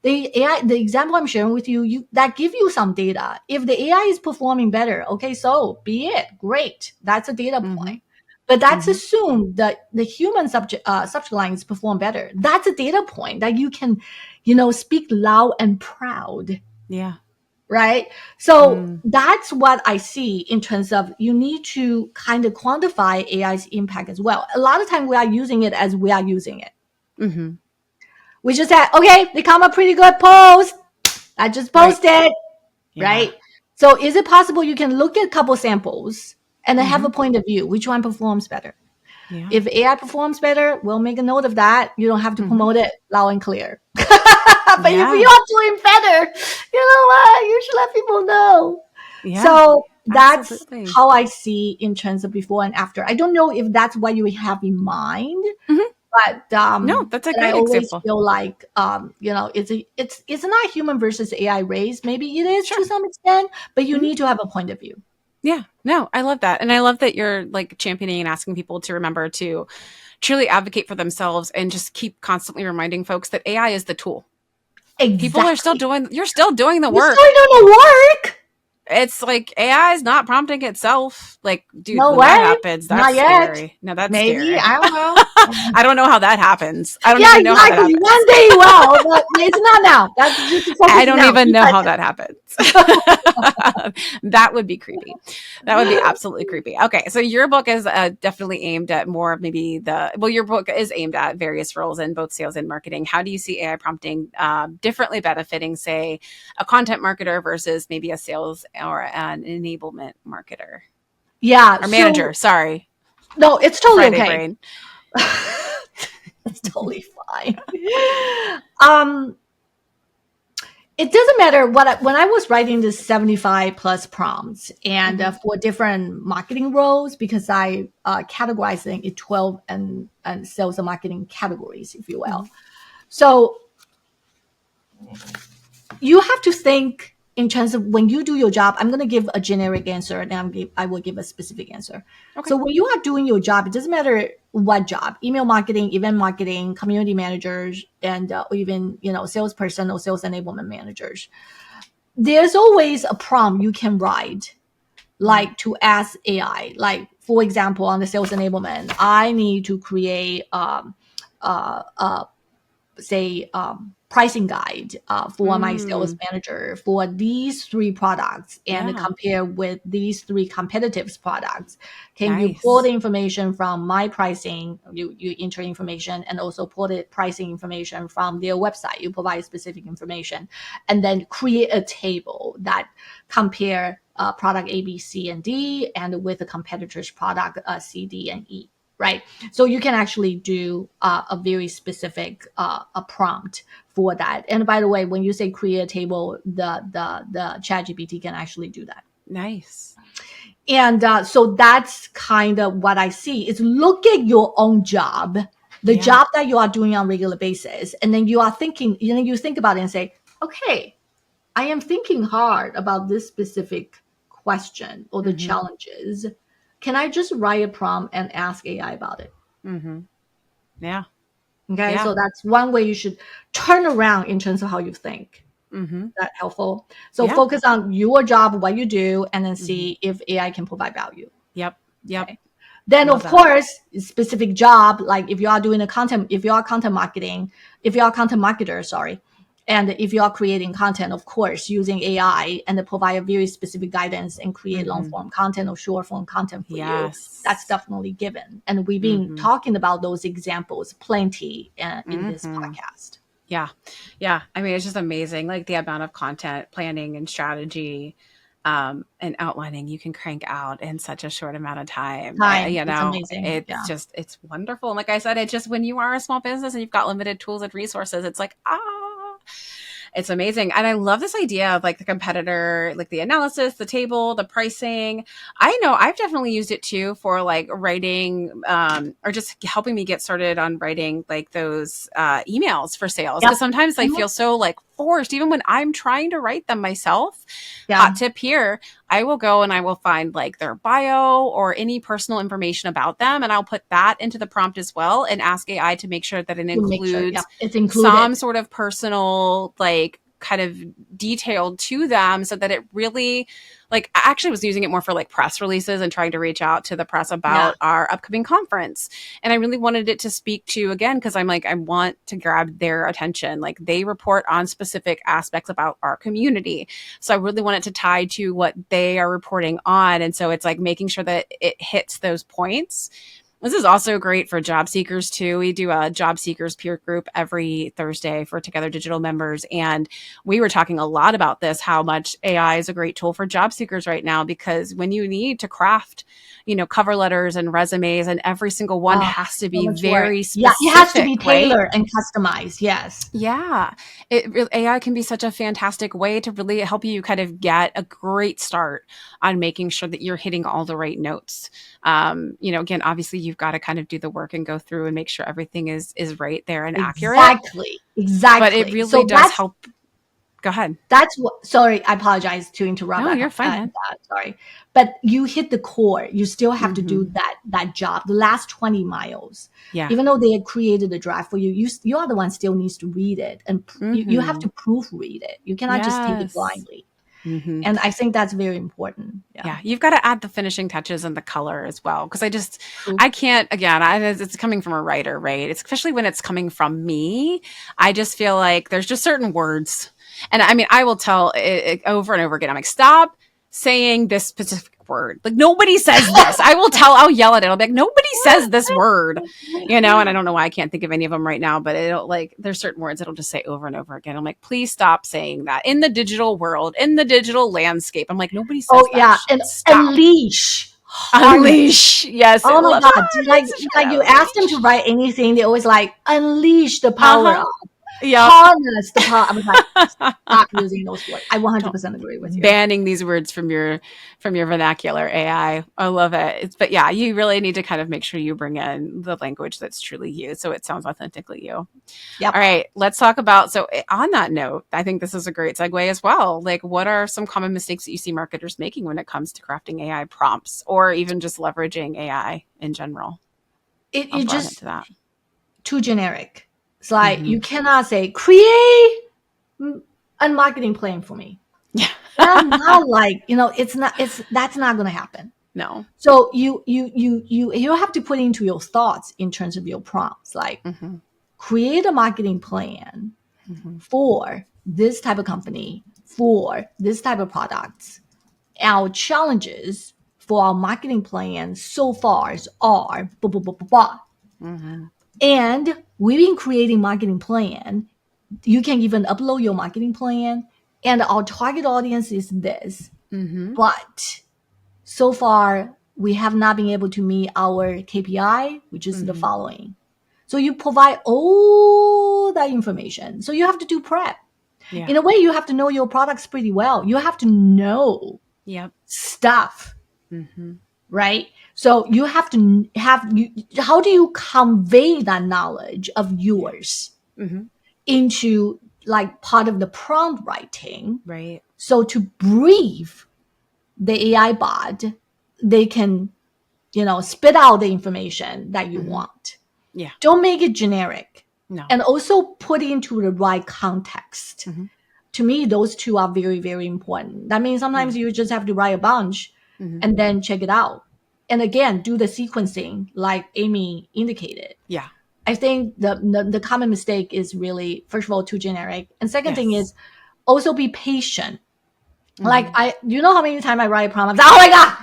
Speaker 2: the example I'm sharing with you, that give you some data. If the AI is performing better, okay, so be it. Great. That's a data
Speaker 1: Hmm.
Speaker 2: point. But that's
Speaker 1: Hmm.
Speaker 2: assumed that the human subject lines perform better. That's a data point that you can, speak loud and proud,
Speaker 1: Yeah.
Speaker 2: right? So
Speaker 1: Mm.
Speaker 2: that's what I see in terms of you need to kind of quantify AI's impact as well. A lot of time we are using it as we are using it.
Speaker 1: Hmm.
Speaker 2: We just said, okay, they come a pretty good post. I just
Speaker 1: Right.
Speaker 2: posted,
Speaker 1: Yeah.
Speaker 2: right? So is it possible you can look at a couple samples and then have
Speaker 1: Hmm.
Speaker 2: a point of view? Which one performs better?
Speaker 1: Yeah.
Speaker 2: If AI performs better, we'll make a note of that. You don't have to
Speaker 1: Hmm.
Speaker 2: promote it loud and clear. But if you
Speaker 1: Yeah.
Speaker 2: are doing better, you know what? You should let people know.
Speaker 1: Yeah.
Speaker 2: So that's
Speaker 1: Absolutely.
Speaker 2: how I see in terms of before and after. I don't know if that's what you have in mind,
Speaker 1: Hmm.
Speaker 2: but
Speaker 1: No, that's a
Speaker 2: I
Speaker 1: great
Speaker 2: always
Speaker 1: example.
Speaker 2: feel like it's not human versus AI race. Maybe it is to
Speaker 1: Sure.
Speaker 2: some extent, but you
Speaker 1: Hmm.
Speaker 2: need to have a point of view.
Speaker 1: Yeah. No, I love that. And I love that you're like championing and asking people to remember to truly advocate for themselves and just keep constantly reminding folks that AI is the tool. People are still
Speaker 2: Exactly.
Speaker 1: doing, you're still doing the
Speaker 2: You're still
Speaker 1: work.
Speaker 2: doing the work.
Speaker 1: It's like AI is not prompting itself. Like, dude,
Speaker 2: No
Speaker 1: when that
Speaker 2: way.
Speaker 1: happens, that's
Speaker 2: Not yet.
Speaker 1: scary. No, that's
Speaker 2: Maybe.
Speaker 1: scary.
Speaker 2: I don't know.
Speaker 1: I don't know how that happens. I don't
Speaker 2: Yeah,
Speaker 1: even know how that
Speaker 2: exactly.
Speaker 1: happens.
Speaker 2: One day, well, but it's not now. That's just
Speaker 1: I
Speaker 2: focus
Speaker 1: don't
Speaker 2: now.
Speaker 1: even
Speaker 2: Keep
Speaker 1: know
Speaker 2: at
Speaker 1: how that happens. That would be creepy. That would be
Speaker 2: it.
Speaker 1: absolutely creepy. Okay, so your book is definitely aimed at more of maybe your book is aimed at various roles in both sales and marketing. How do you see AI prompting differently benefiting, say, a content marketer versus maybe a sales or an enablement marketer
Speaker 2: Yeah.
Speaker 1: or manager?
Speaker 2: So
Speaker 1: Sorry,
Speaker 2: no, it's totally
Speaker 1: Friday
Speaker 2: okay.
Speaker 1: brain.
Speaker 2: It's totally fine. Um, it doesn't matter when I was writing this 75 plus prompts and
Speaker 1: Hmm.
Speaker 2: for different marketing roles, because I categorized it in 12 and sales and marketing categories, if you will.
Speaker 1: Hmm.
Speaker 2: So you have to think in terms of when you do your job. I'm going to give a generic answer, and I will give a specific answer.
Speaker 1: Okay.
Speaker 2: So when you are doing your job, it doesn't matter what job: email marketing, event marketing, community managers, and or even salesperson or sales enablement managers. There's always a prompt you can write,
Speaker 1: Hmm.
Speaker 2: like to ask AI. Like for example, on the sales enablement, I need to create say pricing guide for my sales manager for these 3 products and compare with these 3 competitive products. Can you pull the information from my pricing? You enter information, and also pull the pricing information from their website. You provide specific information, and then create a table that compare product A, B, C, and D, and with the competitor's product C, D, and E. Right. So you can actually do a very specific a prompt for that. And by the way, when you say create a table, the ChatGPT can actually do that.
Speaker 1: Nice.
Speaker 2: And so that's kind of what I see is look at your own job, the job that you are doing on a regular basis. And then you are thinking, you think about it and say, okay, I am thinking hard about this specific question or the challenges. Can I just write a prompt and ask AI about it?
Speaker 1: Yeah.
Speaker 2: Okay.
Speaker 1: Yeah.
Speaker 2: So that's one way you should turn around in terms of how you think. That helpful. So focus on your job, what you do, and then see if AI can provide value.
Speaker 1: Yep.
Speaker 2: Okay. Then
Speaker 1: Love
Speaker 2: of course, specific job, like if you are doing if you are content marketer, sorry. And if you are creating content, of course, using AI and provide a very specific guidance and create long form content or short form content for you, that's definitely given. And we've been talking about those examples plenty in this podcast.
Speaker 1: Yeah. Yeah. I mean, it's just amazing. Like the amount of content planning and strategy and outlining you can crank out in such a short amount of time.
Speaker 2: It's amazing.
Speaker 1: It's just, it's wonderful. And like I said, it's just when you are a small business and you've got limited tools and resources, it's like, it's amazing. And I love this idea of like the competitor, like the analysis, the table, the pricing. I know I've definitely used it too for like writing or just helping me get started on writing like those emails for sales. Because sometimes I feel so like forced, even when I'm trying to write them myself. Hot tip here, I will go and I will find like their bio or any personal information about them. And I'll put that into the prompt as well and ask AI to make sure that it includes some sort of personal, like kind of detailed to them so that it really, like I actually was using it more for like press releases and trying to reach out to the press about our upcoming conference. And I really wanted it to speak to, again, because I'm like, I want to grab their attention. Like they report on specific aspects about our community. So I really want it to tie to what they are reporting on. And so it's like making sure that it hits those points. This is also great for job seekers too. We do a job seekers peer group every Thursday for Together Digital members. And we were talking a lot about this, how much AI is a great tool for job seekers right now, because when you need to craft, cover letters and resumes, and every single one has to be very specific.
Speaker 2: Yeah, it has to be tailored and customized. Yes.
Speaker 1: Yeah. AI can be such a fantastic way to really help you kind of get a great start on making sure that you're hitting all the right notes. Again, obviously you've got to kind of do the work and go through and make sure everything is right there and accurate.
Speaker 2: Exactly.
Speaker 1: But it really does help. Go ahead.
Speaker 2: That's what, sorry, I apologize to interrupt.
Speaker 1: No, you're fine.
Speaker 2: Sorry. But you hit the core. You still have to do that job, the last 20 miles.
Speaker 1: Yeah.
Speaker 2: Even though they had created the draft for you, you are the one still needs to read it. And you have to proofread it. You cannot just take it blindly. And I think that's very important.
Speaker 1: Yeah. You've got to add the finishing touches and the color as well. Because I can't, again, it's coming from a writer, right? It's especially when it's coming from me. I just feel like there's just certain words. And I mean, I will tell it over and over again. I'm like, stop saying this specific word. Like nobody says this. I'll yell at it. I'll be like, nobody says this word, and I don't know why I can't think of any of them right now, but it'll there's certain words it'll just say over and over again. I'm like, please stop saying that in the digital world, in the digital landscape. I'm like, nobody says that.
Speaker 2: Yeah. And unleash.
Speaker 1: Yes.
Speaker 2: Oh my God. Like you ask them to write anything. They always like unleash the power of. Harness the power. I was like, stop using those words. I 100% agree with you.
Speaker 1: Banning these words from your vernacular, AI. I love it. But yeah, you really need to kind of make sure you bring in the language that's truly you, so it sounds authentically you. Yep. All right, let's talk about. So on that note, I think this is a great segue as well. Like, what are some common mistakes that you see marketers making when it comes to crafting AI prompts, or even just leveraging AI in general?
Speaker 2: It just too generic. It's like you cannot say create a marketing plan for me.
Speaker 1: Yeah,
Speaker 2: not like that's not going to happen.
Speaker 1: No.
Speaker 2: So you have to put into your thoughts in terms of your prompts, like create a marketing plan for this type of company, for this type of products. Our challenges for our marketing plan so far are blah, blah, blah, blah, blah. And we've been creating marketing plan. You can even upload your marketing plan, and our target audience is this. But so far, we have not been able to meet our KPI, which is the following. So you provide all that information. So you have to do prep.
Speaker 1: Yeah.
Speaker 2: In a way, you have to know your products pretty well. You have to know
Speaker 1: Yep.
Speaker 2: stuff, right? So you have to how do you convey that knowledge of yours into like part of the prompt writing?
Speaker 1: Right.
Speaker 2: So to brief the AI bot, they can, spit out the information that you want.
Speaker 1: Yeah.
Speaker 2: Don't make it generic.
Speaker 1: No.
Speaker 2: And also put it into the right context. To me, those two are very, very important. That means sometimes you just have to write a bunch and then check it out. And again, do the sequencing like Amy indicated.
Speaker 1: Yeah.
Speaker 2: I think the common mistake is really, first of all, too generic. And second thing
Speaker 1: Yes.
Speaker 2: is also be patient. Like you know how many times I write a prompt? Oh my God.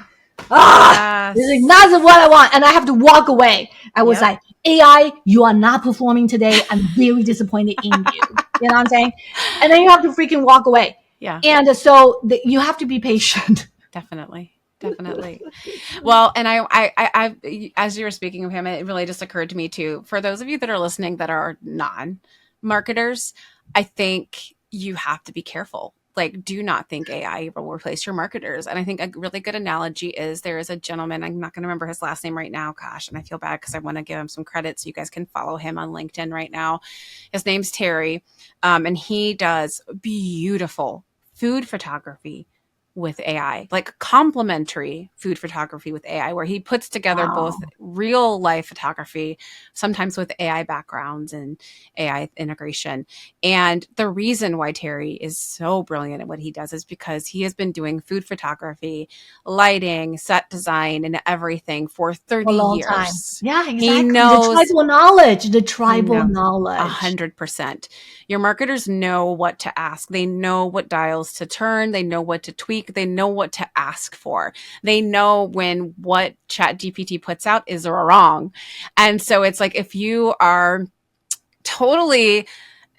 Speaker 2: This is not what I want. And I have to walk away. I was like, AI, you are not performing today. I'm very disappointed in you. You know what I'm saying? And then you have to freaking walk away.
Speaker 1: Yeah.
Speaker 2: And so you have to be patient.
Speaker 1: Definitely. Well, and I, as you were speaking of him, it really just occurred to me too, for those of you that are listening that are non-marketers, I think you have to be careful. Like, do not think AI will replace your marketers. And I think a really good analogy is there is a gentleman, I'm not going to remember his last name right now. Gosh, and I feel bad because I want to give him some credit. So you guys can follow him on LinkedIn right now. His name's Terry. And he does beautiful food photography with AI, like complementary food photography with AI, where he puts together both real life photography, sometimes with AI backgrounds and AI integration. And the reason why Terry is so brilliant at what he does is because he has been doing food photography, lighting, set design, and everything for 30
Speaker 2: a long
Speaker 1: years.
Speaker 2: Time. Yeah, exactly.
Speaker 1: He knows
Speaker 2: the tribal knowledge.
Speaker 1: 100%. Your marketers know what to ask. They know what dials to turn. They know what to tweak. They know what to ask for. They know when what ChatGPT puts out is wrong. And so it's like, if you are totally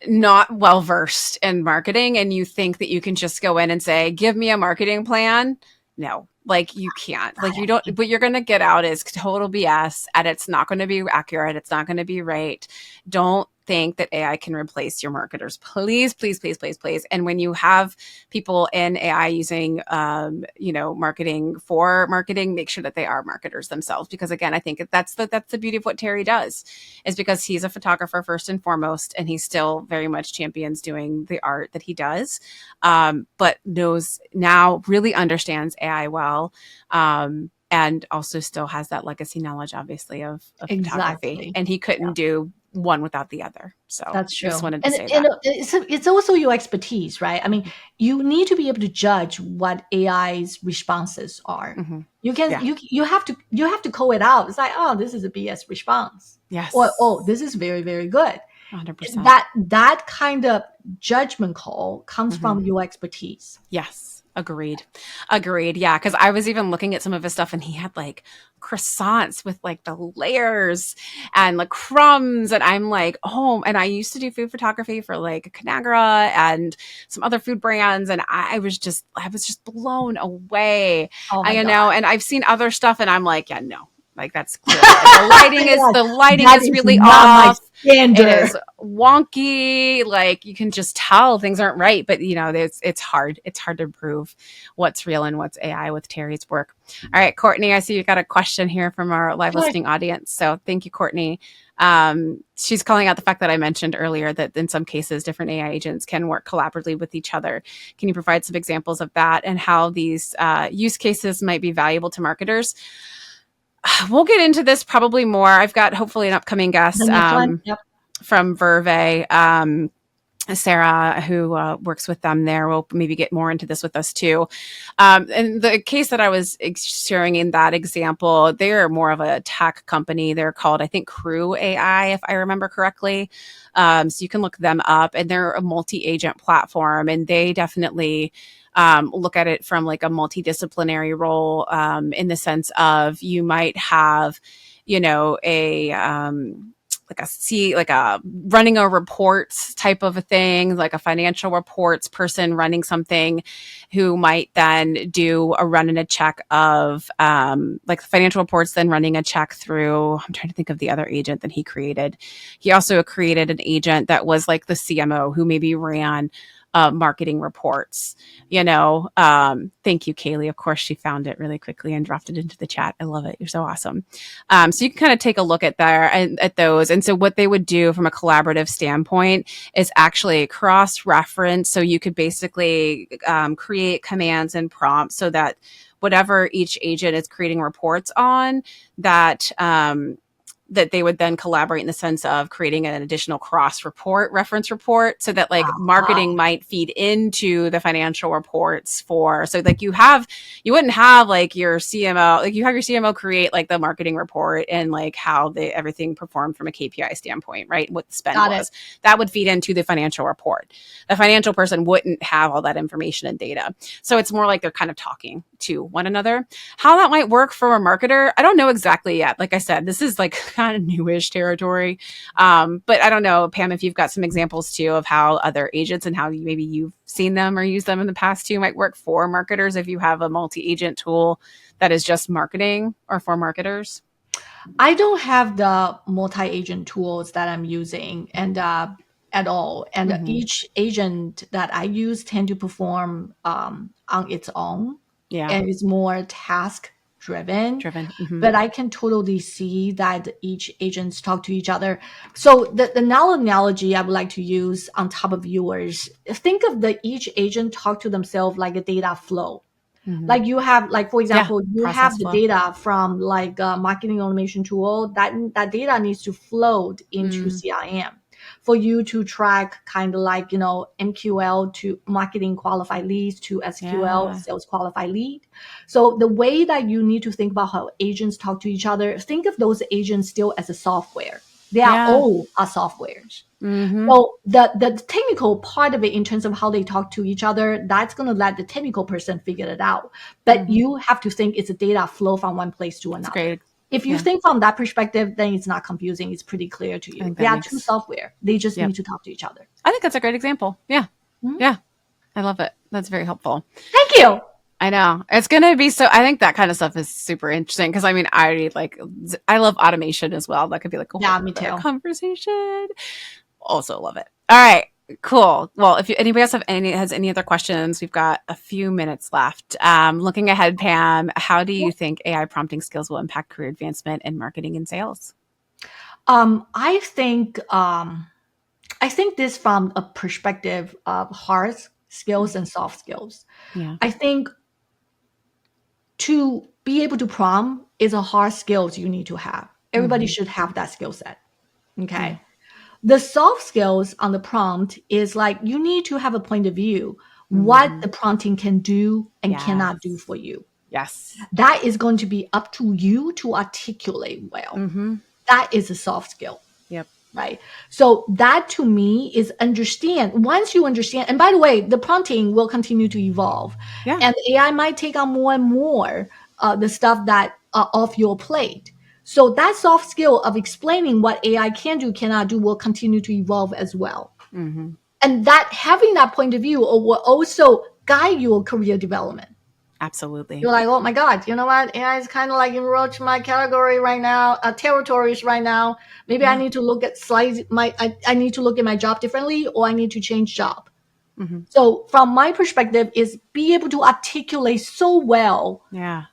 Speaker 1: not well versed in marketing and you think that you can just go in and say, give me a marketing plan. No, like you can't. Like you don't, what you're going to get out is total BS, and it's not going to be accurate. It's not going to be right. Don't think that AI can replace your marketers. Please, please, please, please, please. And when you have people in AI using, marketing for marketing, make sure that they are marketers themselves. Because again, I think that's the beauty of what Terry does, is because he's a photographer first and foremost, and he still very much champions doing the art that he does, but knows now, really understands AI well. And also still has that legacy knowledge, obviously, of photography. And he couldn't do one without the other. So
Speaker 2: that's true.
Speaker 1: Just wanted to say that.
Speaker 2: It's also your expertise, right? I mean, you need to be able to judge what AI's responses are. You can you have to call it out. It's like, oh, this is a BS response.
Speaker 1: Yes.
Speaker 2: Or, oh, this is very, very good.
Speaker 1: 100%.
Speaker 2: That kind of judgment call comes from your expertise.
Speaker 1: Yes. Agreed. Yeah. Cause I was even looking at some of his stuff, and he had like croissants with like the layers and like crumbs. And I'm like, oh, and I used to do food photography for like Conagra and some other food brands. And I was just blown away.
Speaker 2: Oh
Speaker 1: and I've seen other stuff, and I'm like, yeah, no. Like that's clear. The lighting is really off. It is wonky. Like you can just tell things aren't right. But it's hard. It's hard to prove what's real and what's AI with Terry's work. All right, Courtney, I see you got a question here from our live listening audience. So thank you, Courtney. She's calling out the fact that I mentioned earlier that in some cases, different AI agents can work collaboratively with each other. Can you provide some examples of that and how these use cases might be valuable to marketers? We'll get into this probably more. I've got hopefully an upcoming guest from Verve. Sarah, who works with them there, will maybe get more into this with us too. And the case that I was sharing in that example, they're more of a tech company. They're called, I think, CrewAI, if I remember correctly. So you can look them up, and they're a multi-agent platform, and they definitely look at it from like a multidisciplinary role, in the sense of you might have, a like a running a reports type of a thing, like a financial reports person running something, who might then do a run and a check of like financial reports, then running a check through. I'm trying to think of the other agent that he created. He also created an agent that was like the CMO, who maybe ran marketing reports. Thank you, Kaylee. Of course, she found it really quickly and dropped it into the chat. I love it. You're so awesome. So you can kind of take a look at there and at those. And so what they would do from a collaborative standpoint is actually cross-reference. So you could basically create commands and prompts so that whatever each agent is creating reports on, that they would then collaborate in the sense of creating an additional reference report, so that like marketing might feed into the financial reports so like you wouldn't have like your CMO, like you have your CMO create like the marketing report and like how everything performed from a KPI standpoint, right? What the spend was. That would feed into the financial report. The financial person wouldn't have all that information and data. So it's more like they're kind of talking to one another. How that might work for a marketer, I don't know exactly yet. Like I said, this is like kind of newish territory. But I don't know, Pam, if you've got some examples too of how other agents and how maybe you've seen them or used them in the past too might work for marketers, if you have a multi-agent tool that is just marketing or for marketers.
Speaker 2: I don't have the multi-agent tools that I'm using at all. And each agent that I use tend to perform on its own.
Speaker 1: Yeah.
Speaker 2: And it's more task driven. But I can totally see that each agents talk to each other. So the analogy I would like to use on top of yours, think of each agent talk to themselves like a data flow. Like you have, like, for example, you have the data from like a marketing automation tool, that data needs to flow into CRM for you to track kind of like, MQL to marketing qualified leads to SQL sales qualified lead. So the way that you need to think about how agents talk to each other, think of those agents still as a software. They are all softwares. So the technical part of it, in terms of how they talk to each other, that's going to let the technical person figure it out. But you have to think it's a data flow from one place to another. If you think from that perspective, then it's not confusing. It's pretty clear to you. They are two software. They just need to talk to each other.
Speaker 1: I think that's a great example. Yeah. Yeah. I love it. That's very helpful.
Speaker 2: Thank you.
Speaker 1: I know. It's going to be I think that kind of stuff is super interesting because I mean, I love automation as well. That could be like a whole other conversation. Also love it. All right. Cool. Well, if anybody else has any other questions, we've got a few minutes left. Looking ahead, Pam, how do you think AI prompting skills will impact career advancement in marketing and sales?
Speaker 2: I think this from a perspective of hard skills and soft skills.
Speaker 1: Yeah.
Speaker 2: I think to be able to prompt is a hard skills you need to have. Everybody should have that skill set. Okay.
Speaker 1: Yeah.
Speaker 2: The soft skills on the prompt is like you need to have a point of view, what the prompting can do and cannot do for you.
Speaker 1: Yes.
Speaker 2: That is going to be up to you to articulate well. That is a soft skill.
Speaker 1: Yep.
Speaker 2: Right. So that to me is understand. Once you understand, and by the way, the prompting will continue to evolve.
Speaker 1: Yeah.
Speaker 2: And AI might take on more and more the stuff that off your plate. So that soft skill of explaining what AI can do, cannot do, will continue to evolve as well. And that having that point of view will also guide your career development.
Speaker 1: Absolutely.
Speaker 2: You're like, oh my God, you know what? AI is kind of like enroached my category right now, territories right now. Maybe I need to look at I need to look at my job differently, or I need to change job. So from my perspective is be able to articulate so well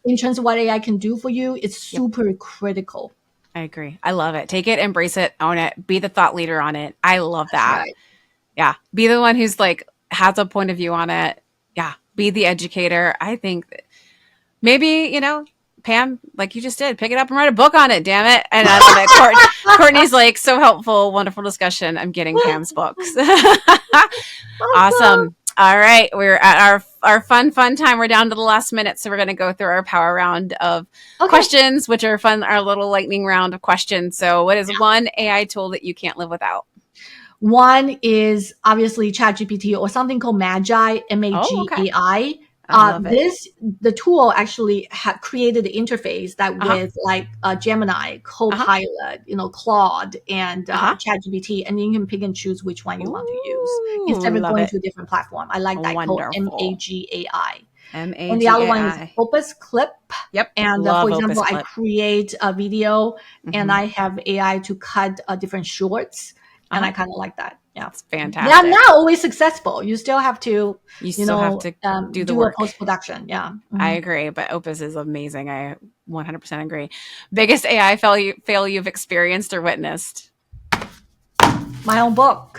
Speaker 2: in terms of what AI can do for you. It's super critical.
Speaker 1: I agree. I love it. Take it, embrace it, own it, be the thought leader on it. I love that.
Speaker 2: Right.
Speaker 1: Yeah. Be the one who's like, has a point of view on it. Yeah. Be the educator. I think maybe, Pam, like you just did, pick it up and write a book on it, damn it. And I love it. Courtney's like, so helpful, wonderful discussion. I'm getting Pam's books. Awesome. All right. We're at our fun time. We're down to the last minute. So we're going to go through our power round of questions, which are fun, our little lightning round of questions. So what is one AI tool that you can't live without?
Speaker 2: One is obviously ChatGPT or something called Magi, MAGAI. The tool actually created the interface that with like Gemini, Copilot, Claude, and ChatGPT, and you can pick and choose which one you want to use instead of going to a different platform. I like that called MAGAI. And the other one is Opus Clip.
Speaker 1: Yep.
Speaker 2: And for example, I create a video and I have AI to cut different shorts. And I kind of like that. Yeah,
Speaker 1: it's fantastic.
Speaker 2: They're not always successful. You still have to,
Speaker 1: do the work.
Speaker 2: Post production. Yeah,
Speaker 1: I agree. But Opus is amazing. I 100% agree. Biggest AI fail you've experienced or witnessed?
Speaker 2: My own book.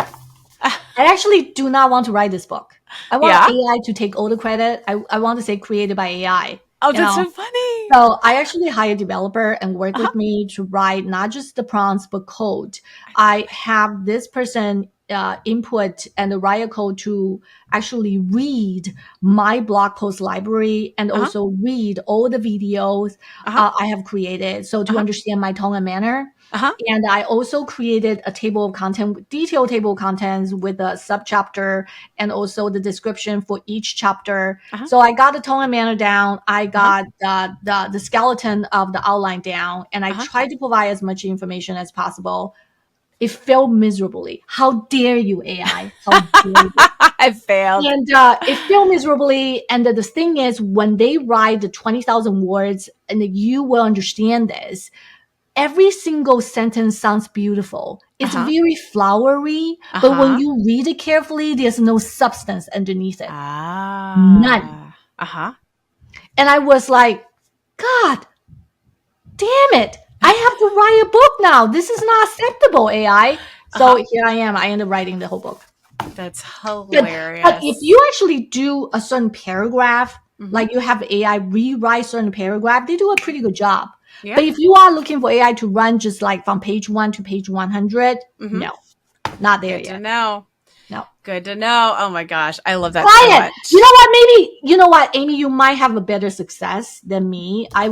Speaker 2: I actually do not want to write this book. I want AI to take all the credit. I want to say created by AI.
Speaker 1: Oh, that's so funny.
Speaker 2: So I actually hire a developer and work with me to write not just the prompts, but code. I have this person input and write a code to actually read my blog post library and also read all the videos I have created. So to understand my tone and manner. And I also created a table of content, detailed table of contents with a subchapter and also the description for each chapter. So I got the tone and manner down. I got the skeleton of the outline down, and I tried to provide as much information as possible. It failed miserably. How dare you, AI? How dare you?
Speaker 1: I failed.
Speaker 2: And it failed miserably. And the thing is, when they write the 20,000 words, and you will understand this, every single sentence sounds beautiful. It's very flowery, but when you read it carefully, there's no substance underneath it. None. And I was like, God damn it. I have to write a book now. This is not acceptable, AI. So here I am. I ended up writing the whole book.
Speaker 1: That's hilarious.
Speaker 2: But if you actually do a certain paragraph, like you have AI rewrite certain paragraph, they do a pretty good job. Yeah. But if you are looking for AI to run just like from page 1 to page 100, no, not there yet.
Speaker 1: Good to know.
Speaker 2: No.
Speaker 1: Good to know. Oh my gosh. I love that
Speaker 2: so
Speaker 1: much.
Speaker 2: You know what, Amy, you might have a better success than me. I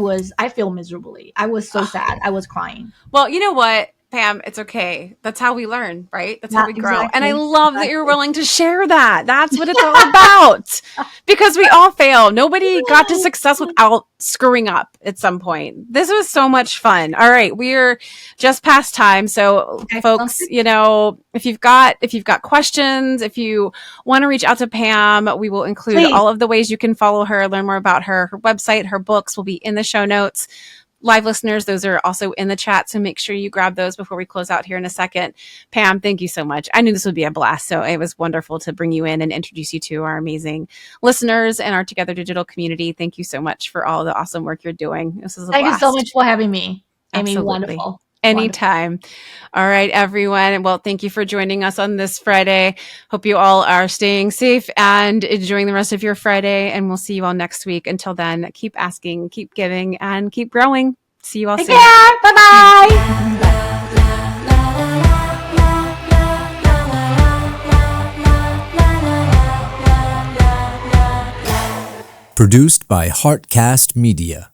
Speaker 2: feel miserably. I was so sad. I was crying.
Speaker 1: Well, you know what, Pam, it's okay. That's how we learn, right? That's how we grow. And I love that you're willing to share that. That's what it's all about. Because we all fail. Nobody got to success without screwing up at some point. This was so much fun. All right. We're just past time. So folks, if you've got questions, if you want to reach out to Pam, we will include all of the ways you can follow her, learn more about her website, her books will be in the show notes. Live listeners, those are also in the chat, so make sure you grab those before we close out here in a second. Pam, thank you so much. I knew this would be a blast, so it was wonderful to bring you in and introduce you to our amazing listeners and our Together Digital community. Thank you so much for all the awesome work you're doing. This is a blast.
Speaker 2: Thank you so much for having me, Amy.
Speaker 1: Absolutely.
Speaker 2: Wonderful.
Speaker 1: Anytime. Wonderful. All right, everyone. Well, thank you for joining us on this Friday. Hope you all are staying safe and enjoying the rest of your Friday. And we'll see you all next week. Until then, keep asking, keep giving, and keep growing. See you all soon.
Speaker 2: Take care. Bye-bye.
Speaker 3: Produced by Heartcast Media.